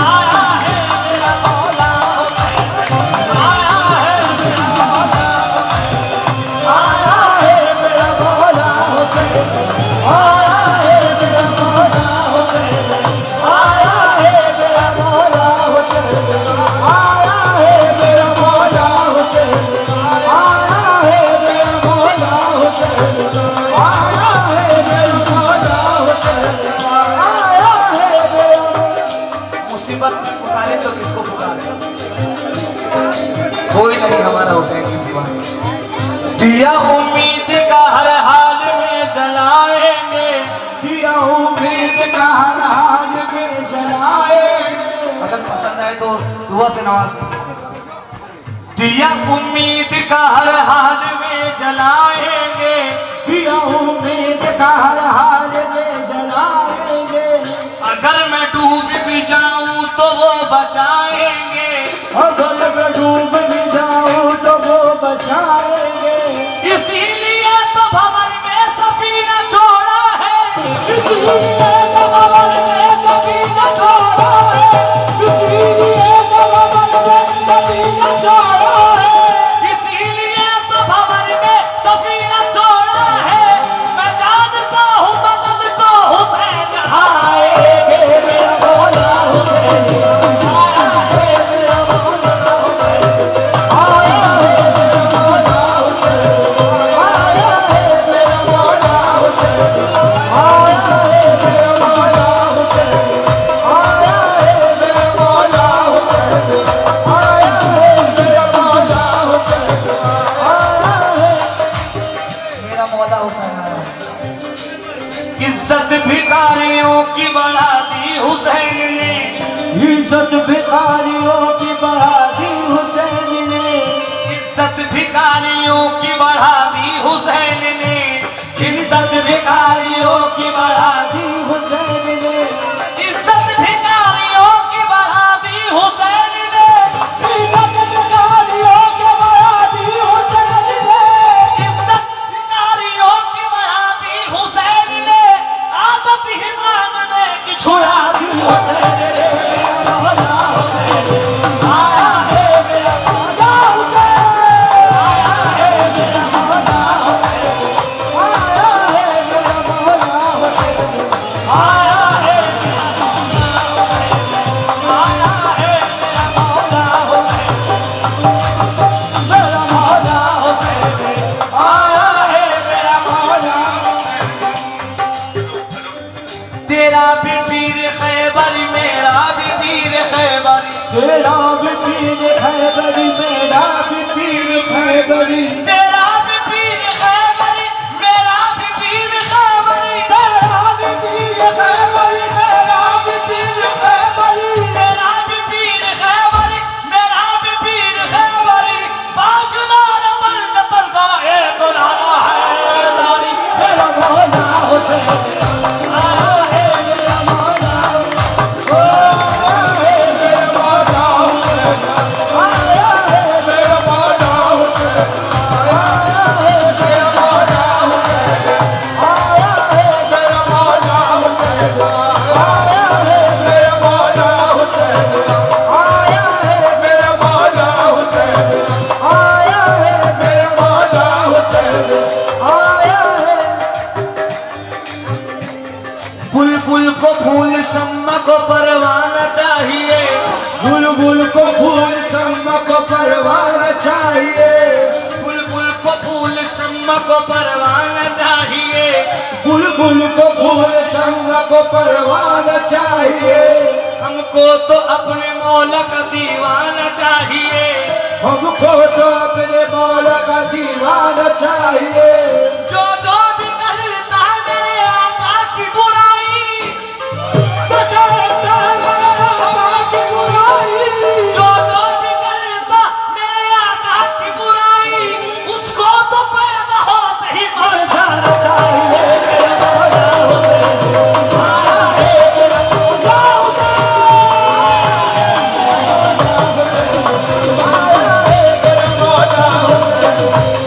आया है मेरा मौला हुसैन, आया है मेरा मौला, आया है मेरा मौला हुसैन, आया है मेरा मौला हुसैन, आया है मेरा मौला हुसैन, आया है मेरा मौला हुसैन, आया है मेरा मौला हुसैन, आया है मेरा मौला हुसैन, आया है मेरा। मुसीबत पुकारे तो किसको पुकारे, कोई नहीं हमारा हुसैन की सिवा, दिया उम्मीद का हर हाल में जलाएंगे, दिया उम्मीद का हर हाल में जलाएंगे, अगर पसंद आए तो दुआ से नवाज दीजिए, दिया उम्मीद का हर हाल में जलाएंगे, दिया उम्मीद का हर हाल में जलाएंगे, अगर मैं डूब भी जाऊं तो वो बचाएंगे, अगर मैं डूब भी जाऊं तो वो बचाएंगे, इसीलिए तो भंवर में सफीना छोड़ा है, इसीलिए तो भंवर में सफीना छोड़ा है, इसीलिए तो भंवर में सफीना छोड़ा है, इसीलिए तो भंवर में सफीना छोड़ा है, मैं जानता हूँ मदद तो हुसैन आएंगे मेरा मौला हुसैन, आया है मेरा मौला हुसैन, आया है मेरा मौला हुसैन, आया है मेरा मौला हुसैन, आया है मेरा मौला हुसैन, आया है मेरा मौला हुसैन, आया है मेरा मौला हुसैन, आया है मेरा मौला हुसैन आया है। इज्जत भिखारियों की बढ़ा दी हुसैन ने, इज्जत भिखारियों की बढ़ा दी हुसैन ने, इज्जत भिखारियों की बढ़ा दी हुसैन ने, इज्जत भिखारियों की बढ़ा दी, हुसैन ने, इज्जत भिखारियों की बढ़ा दी हुसैन ने, इज्जत भिखारियों की बढ़ा दी हुसैन ने, इज्जत भिखारियों की बढ़ा दी हुसैन ने, आदत ही मांगने की छुड़ा दी हुसैन ने, मेरा मौला हुसैन, आया है मेरा मौला हुसैन, आया है मेरा मौला हुसैन, आया है मेरा मौला हुसैन, आया है मेरा मौला हुसैन, आया है मेरा मौला हुसैन, मेरा मौला हुसैन, आया है मेरा मौला तेरा भी पीर खैबरी मेरा भी पीर खैबरी, तेरा भी पीर खैबरी, मेरा भी पीर खैबरी, तेरा भी पीर खैबरी मेरा भी पीर खैबरी, तेरा भी पीर खैबरी, मेरा भी पीर खैबरी, तेरा भी पीर खैबरी मेरा भी पीर खैबरी, बाजनार बंद तलगा एक नारा है दारी, मेरा मौला हुसैन, आया है मेरा मौला हुसैन, ओ आया है मेरा मौला हुसैन, आया है मेरा मौला हुसैन, आया शम्मा को परवाना चाहिए, बुलबुल को फूल शम्मा को परवाना चाहिए, हमको तो अपने मौला का दीवाना चाहिए, हमको तो अपने मौला का दीवाना चाहिए। जो जो भी करता मेरे आका की बुराई, बचाता मेरे आका की बुराई, जो जो भी करता मेरे आका की बुराई, उसको तो पैदा होते ही मर जाना चाहिए। मेरा मौला हुसैन आया है, मेरा मौला हुसैन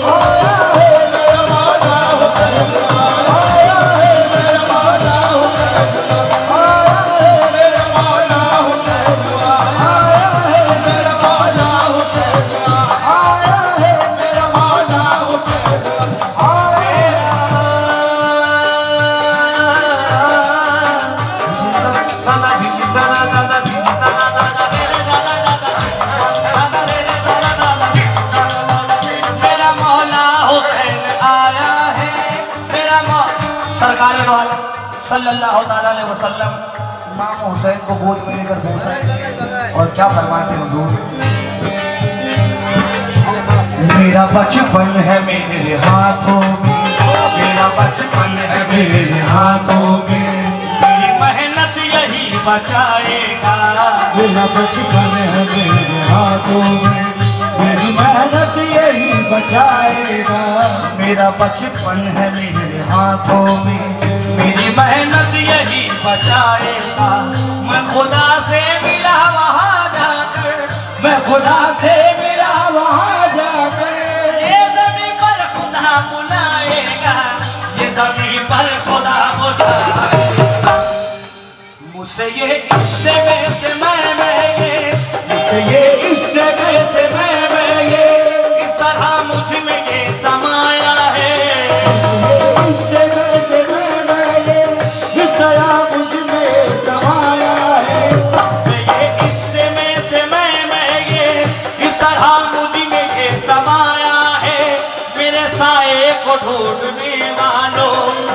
आया है, मेरा मौला हुसैन आया है, मेरा मौला हुसैन आया है, मेरा मौला हुसैन आया है, मेरा मौला हुसैन आया है, मेरा मौला हुसैन आया है, मेरा मौला हुसैन मेरा मौला हुसैन आया है, मेरा सरकार दो आलम सल्लल्लाहु ताला अलैहि वसल्लम इमाम हुसैन को गोद में लेकर बोसा और क्या फरमाते हुजूर, मेरा बचपन है मेरे हाथों में, मेरा बचपन है मेरे हाथों में, मेरी मेहनत यही बचाएगा, मेरा बचपन है मेरे हाथों में, मेरी मेहनत यही बचाएगा, मेरा बचपन है मेरे हाथों में, मेरी मेहनत यही बचाएगा, मैं खुदा से मिला वहाँ जाकर, मैं खुदा से मिला वहाँ जाकर, ये ज़मीं पर खुदा बुलाएगा, ये ज़मीं पर खुदा बुलाएगा, मुझसे ये इससे में से मैं ये, मुझसे ये इससे मैं ये, इस तरह मुझ में ये समाया है, इससे मैं ये, इस तरह मुझ में समाया है, इससे में से मैं ये, इस तरह मुझ में ये समाया है, मेरे साए को ढूंढने वालों,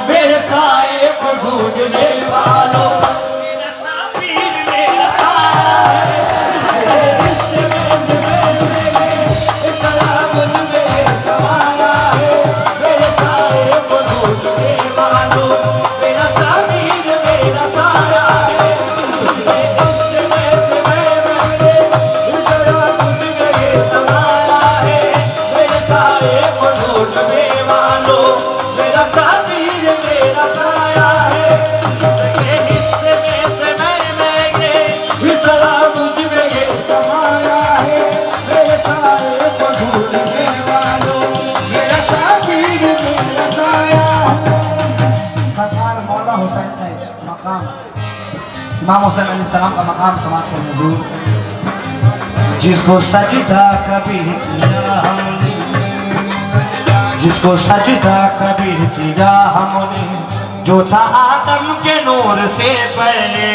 मेरे साए को ढूंढने वालों, मेरा साबीर मेरा साया है, इससे मैं ये, इस तरह मुझ में समाया है, मेरे साए को ढूंढने वालों, मेरा साबीर मेरा साया है, इससे मैं ये, इस तरह मुझ में समाया है, मेरे साए को ढूंढने वालों, मेरा साबीर मेरा साया है, ये हिस्से में से मैं ये, इस तरह मुझ में ये समाया है, मेरे साए को ढूंढने वालों, मेरा साबीर मेरा साया है। सरकार मौला हुसैन का मकाम, इमाम हुसैन अलैहिस्सलाम का मकाम समाप्त है हुजूर। जिसको सजदा कभी किया हमने, जिसको सजदा कभी किया हमने, जो था आदम के नूर से पहले,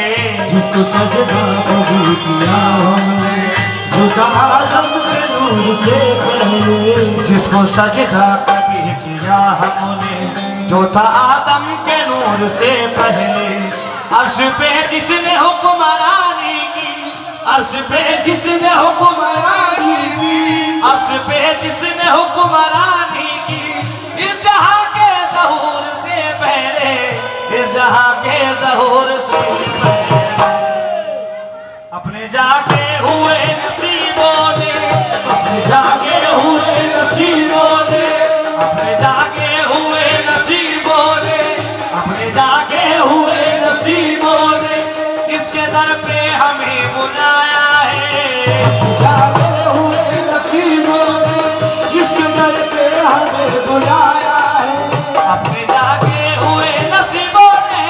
जिसको सजदा कभी किया हमने, जो था आदम के नूर से पहले, जिसको सजदा कभी किया हमने, जो था आदम के नूर से पहले, अर्श पे जिसने हुक्मरानी की, अर्श पे जिसने हुक्मरानी की, अर्श पे जिसने हुक्मरानी की, इस जहां के ज़हूर से पहले, इस जहां के ज़हूर से पहले, अपने जाके हुए नसीबों ने, अपने जाके हुए नसीबों ने, अपने जाके हुए नसीबों ने, अपने जाके हुए नसीबों ने, इसके दर पे हमें बुलाया है, जागे हुए नसीबों ने, इसके दर पे हमें बुलाया है, अपने जाके हुए नसीबों ने,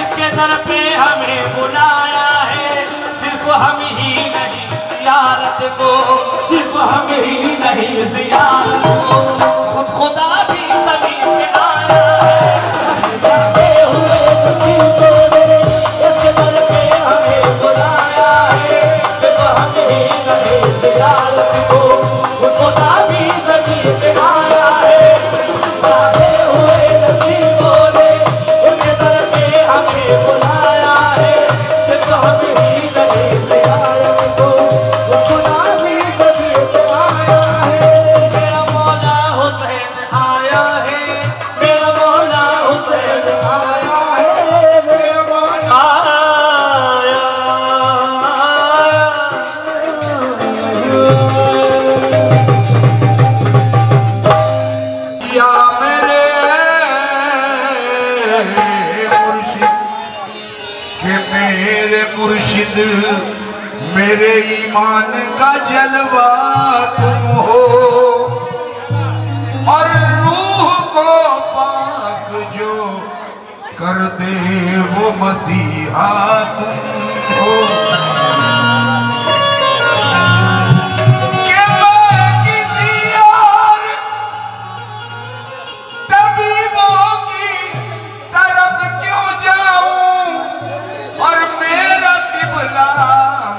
इसके दर पे हमें बुलाया है, सिर्फ हम ही नहीं ज़ियारत को, सिर्फ हम ही नहीं ज़ियारत को, खुद खुदा भी ज़मीन पे आया है, जागे हुए नसीबों ने, इसके दर पे हमें बुलाया है, सिर्फ हम ही नहीं ज़ियारत को, खुद खुदा भी ज़मीन पे आया है, आया है मेरा मौला हुसैन आया है मेरा मौला या मेरे मुर्शिद के मेरे मुर्शिद मेरे ईमान का जलवा तुम हो और रूह को पाक जो कर दे वो मसीहा तुम हो कि मैं किसी और तबीबों की तरफ क्यों जाऊं और मेरा किबला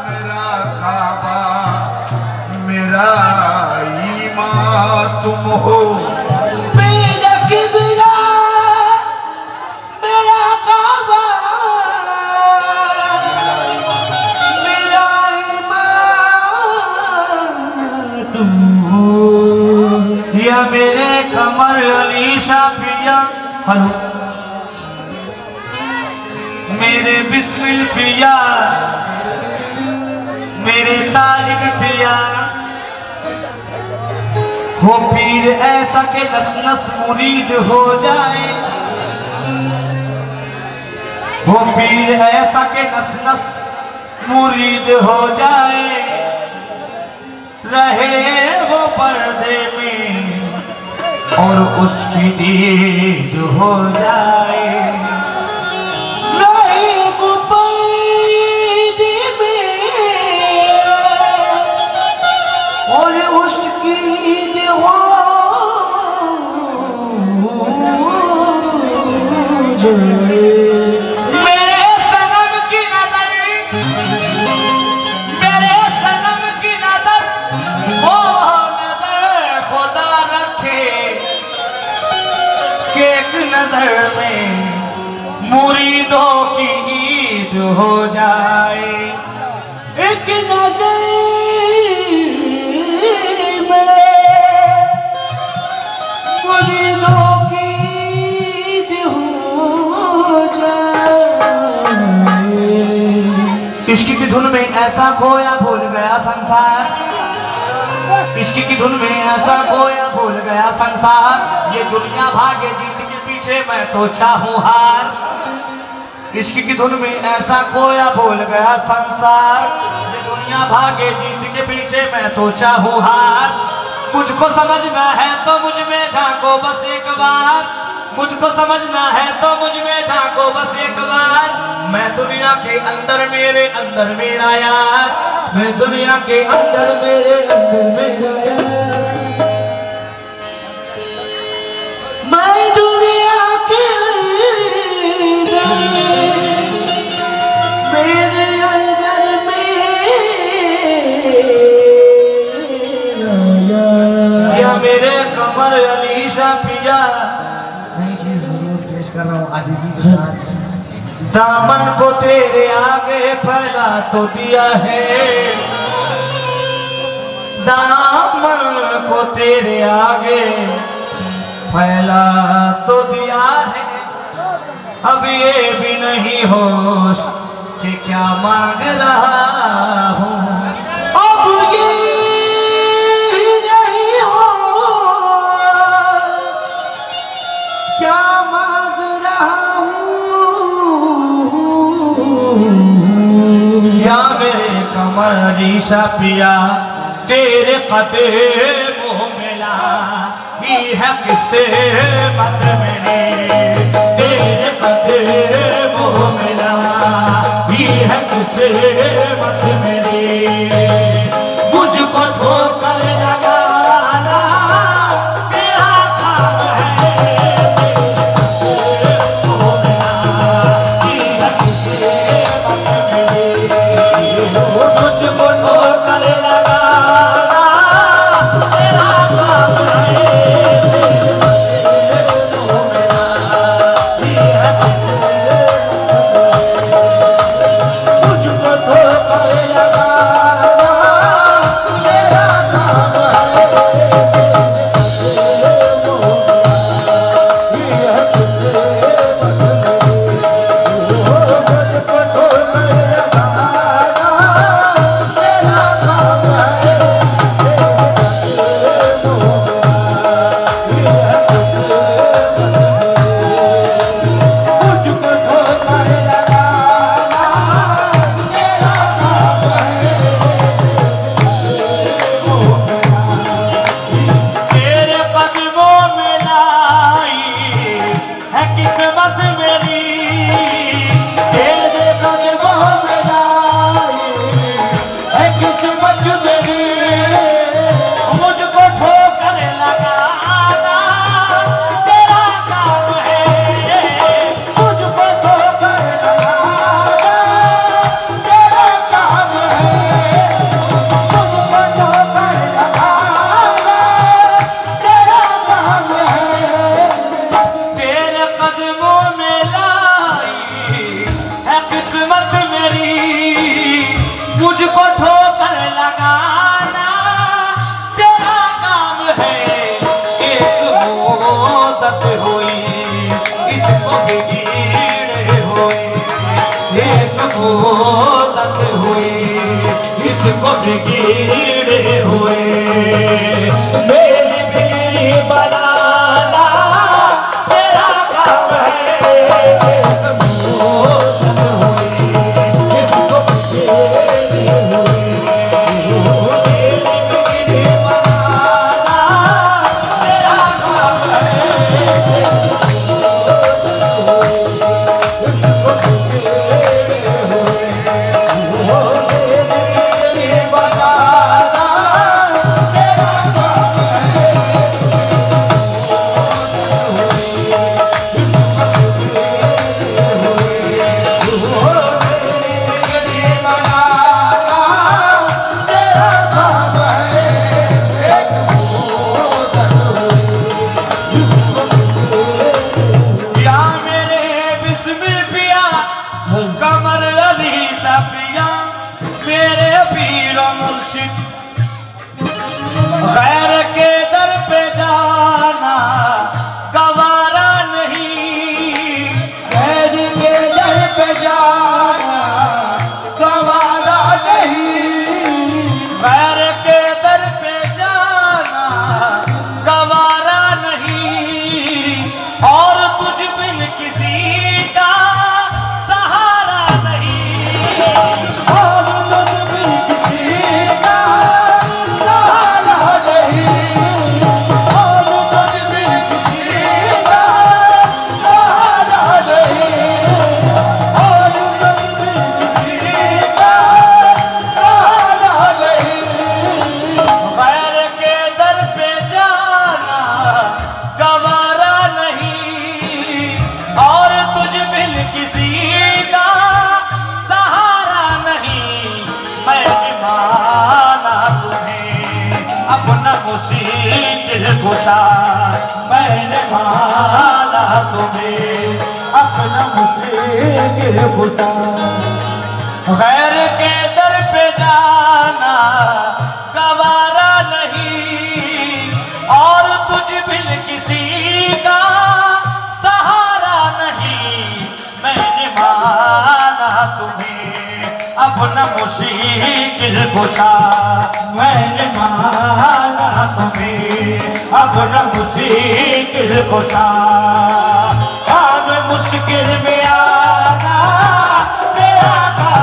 मेरा काबा मेरा ईमान तुम हो मेरा किबला मेरा काबा मेरा ईमान तुम हो या मेरे कमर अली शाफिया हेलो मेरे बिस्मिल पिया मेरे तालिब पिया हो पीर ऐसा के नस नस मुरीद हो जाए हो पीर ऐसा के नस नस मुरीद हो जाए रहे वो पर्दे में और उसकी ईद हो जाए रहीब पैदे में और उसकी दीवार मेरे सनम की नजर मेरे सनम की नजर वो नजर खुदा रखे कि एक नजर में मुरीदों की ईद हो जाए एक नजर में मुरीदों की ईद हो जाए। इश्क की धुन में ऐसा खोया भूल गया संसार इश्क की धुन में ऐसा खोया भूल गया संसार ये दुनिया भागे जीत के पीछे मैं तो चाहूं हार इश्क की धुन में ऐसा खोया भूल गया संसार ये दुनिया भागे जीत के पीछे मैं तो चाहूं हार मुझको समझना है तो मुझ में झांको बस एक बार मुझको समझना है तो मुझ में झांको बस एक बार मैं दुनिया के अंदर मेरा यार मैं दुनिया के अंदर मेरे अंदर मेरा यार मैं दुनिया के अंदर मेरे अंदर मेरा यार या मेरे कमर अली शाफिया नई चीज हुजूर पेश कर रहा हूँ आजिज़ी के साथ दामन को तेरे आगे फैला तो दिया है दामन को तेरे आगे फैला तो दिया है अब ये भी नहीं होश कि क्या मांग रहा हूँ अब ये नहीं हो क्या मांग रहा हूँ या मेरे कमर रीशा पिया तेरे कदमों में ला भी है किसे मत मेरे तेरे कदमों में ला भी है किसे मत मेरे मुझको ठोकर लगाना तेरा काम है मुझको धोखा लगाना मोदत हुई इसको बिगड़े हुई, एक मोदत हुई इसको बिगड़े हुए। मेरी बिगड़ी बनाना तेरा काम है, एक मोदत हुई इसको बिगड़े हुए। मेरी बिगड़ी बनाना तेरा काम है, कमर अली सपिया मेरे पीर मुर्शिद, गैर के दर पे जाना गवारा नहीं, गैर के दर पे जाना गवारा नहीं, गैर के दर पे जाना गवारा नहीं, और तुझ बिन किसी का सहारा नहीं, और तुझ बिन किसी का सहारा नहीं, और तुझ बिन किसी का सहारा नहीं, और तुझ बिन किसी का सहारा नहीं। गैर के दर पे जाना गवारा नहीं, और तुझ बिन किसी का सहारा नहीं। मैंने माना तुम्हें अपना मुश्किल कुशा, मैंने माना तुम्हें अपना मुश्किल कुशा, गैर के दर पे जाना गवारा नहीं, और तुझ बिन किसी का सहारा नहीं। मैंने माना तुम्हें अपना मुश्किल कुशा, मैंने माना तुम्हें अपना मुश्किल कुशा। काम मुश्किल में आना मेरा काम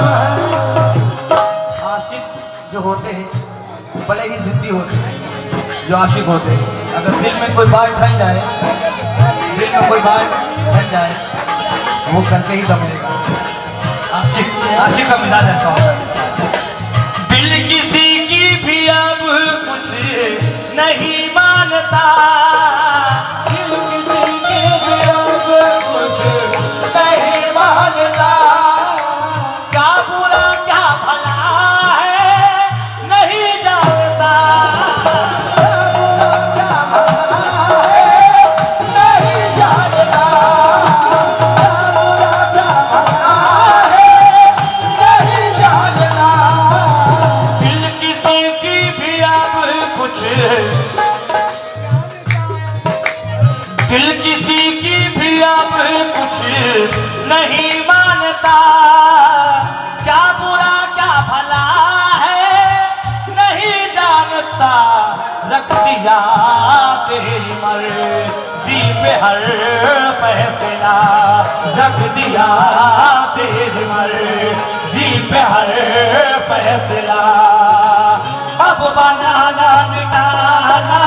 है, जो होते हैं भले ही जिद्दी होते हैं, जो आशिक होते हैं, अगर दिल में कोई बात ठन जाए, दिल में कोई बात ठन जाए, वो करके ही दमेगा। आशिक का मिजाज ऐसा होता है। दिल किसी की भी अब कुछ नहीं मानता, दिल किसी की भी अब कुछ नहीं मानता, क्या बुरा क्या भला है नहीं जानता, क्या भला है नहीं जानता, क्या भला है नहीं जानता। दिल किसी की भी अब कुछ, दिल किसी की भी अब कुछ नहीं मानता, क्या बुरा क्या भला है नहीं जानता। रख दिया तेरी मर्जी पे हर फैसला, रख दिया तेरी मर्जी पे हर फैसला। अब बनाना मिटाना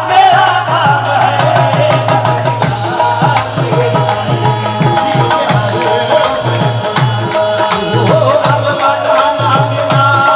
मेरा काम है, अब बनाना मिटाना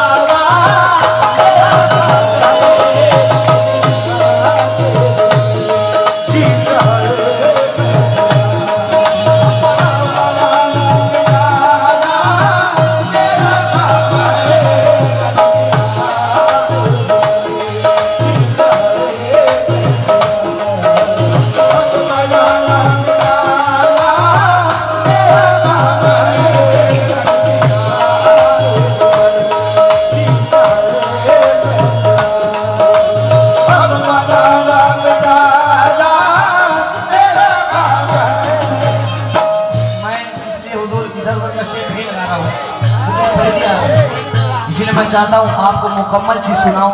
इसलिए मैं चाहता हूँ आपको मुकम्मल चीज सुनाऊं,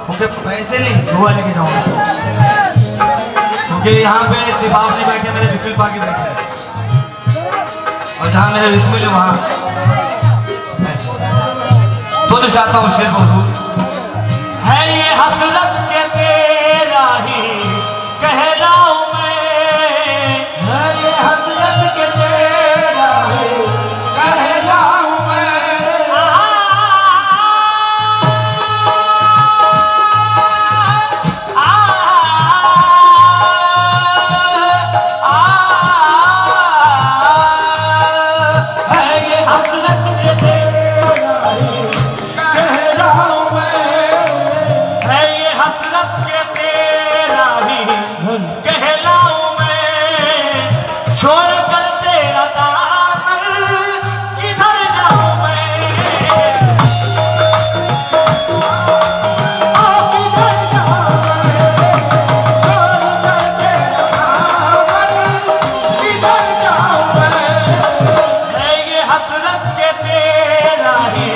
क्योंकि पैसे नहीं धुआ लेके जाऊंगा, क्योंकि यहाँ पे सिर्फ आप नहीं बैठे, मेरे बिस्मिल पाकी बैठे हैं, और जहाँ मेरे बिस्मिल है वहाँ तो चाहता हूँ शेर मौजूद है ये हसरत के तेरा ही कहलाऊं मैं, है ये हसरत के तेरा है कहलाऊं मैं। है ये हसरत के तेरा ही कहलाऊं मैं, है ये हसरत के तेरा ही कहलाऊं मैं, छोड़ कर तेरा दामन किधर जाऊं मैं, किधर जाऊं मैं, छोड़ कर तेरा दामन किधर जाऊं मैं। है ये हसरत के तेरा ही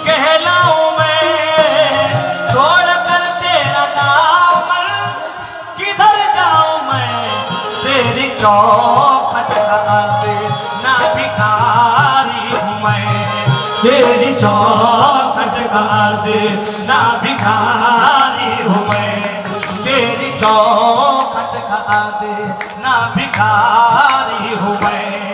कहलाऊं मैं, छोड़ कर तेरा दामन किधर जाऊं मैं, तेरी चौखट का ना भिखारी हूँ मैं, तेरी चौखट का ना भिखारी हूँ मैं, तेरी चौखट का ना भिखारी हूँ मैं।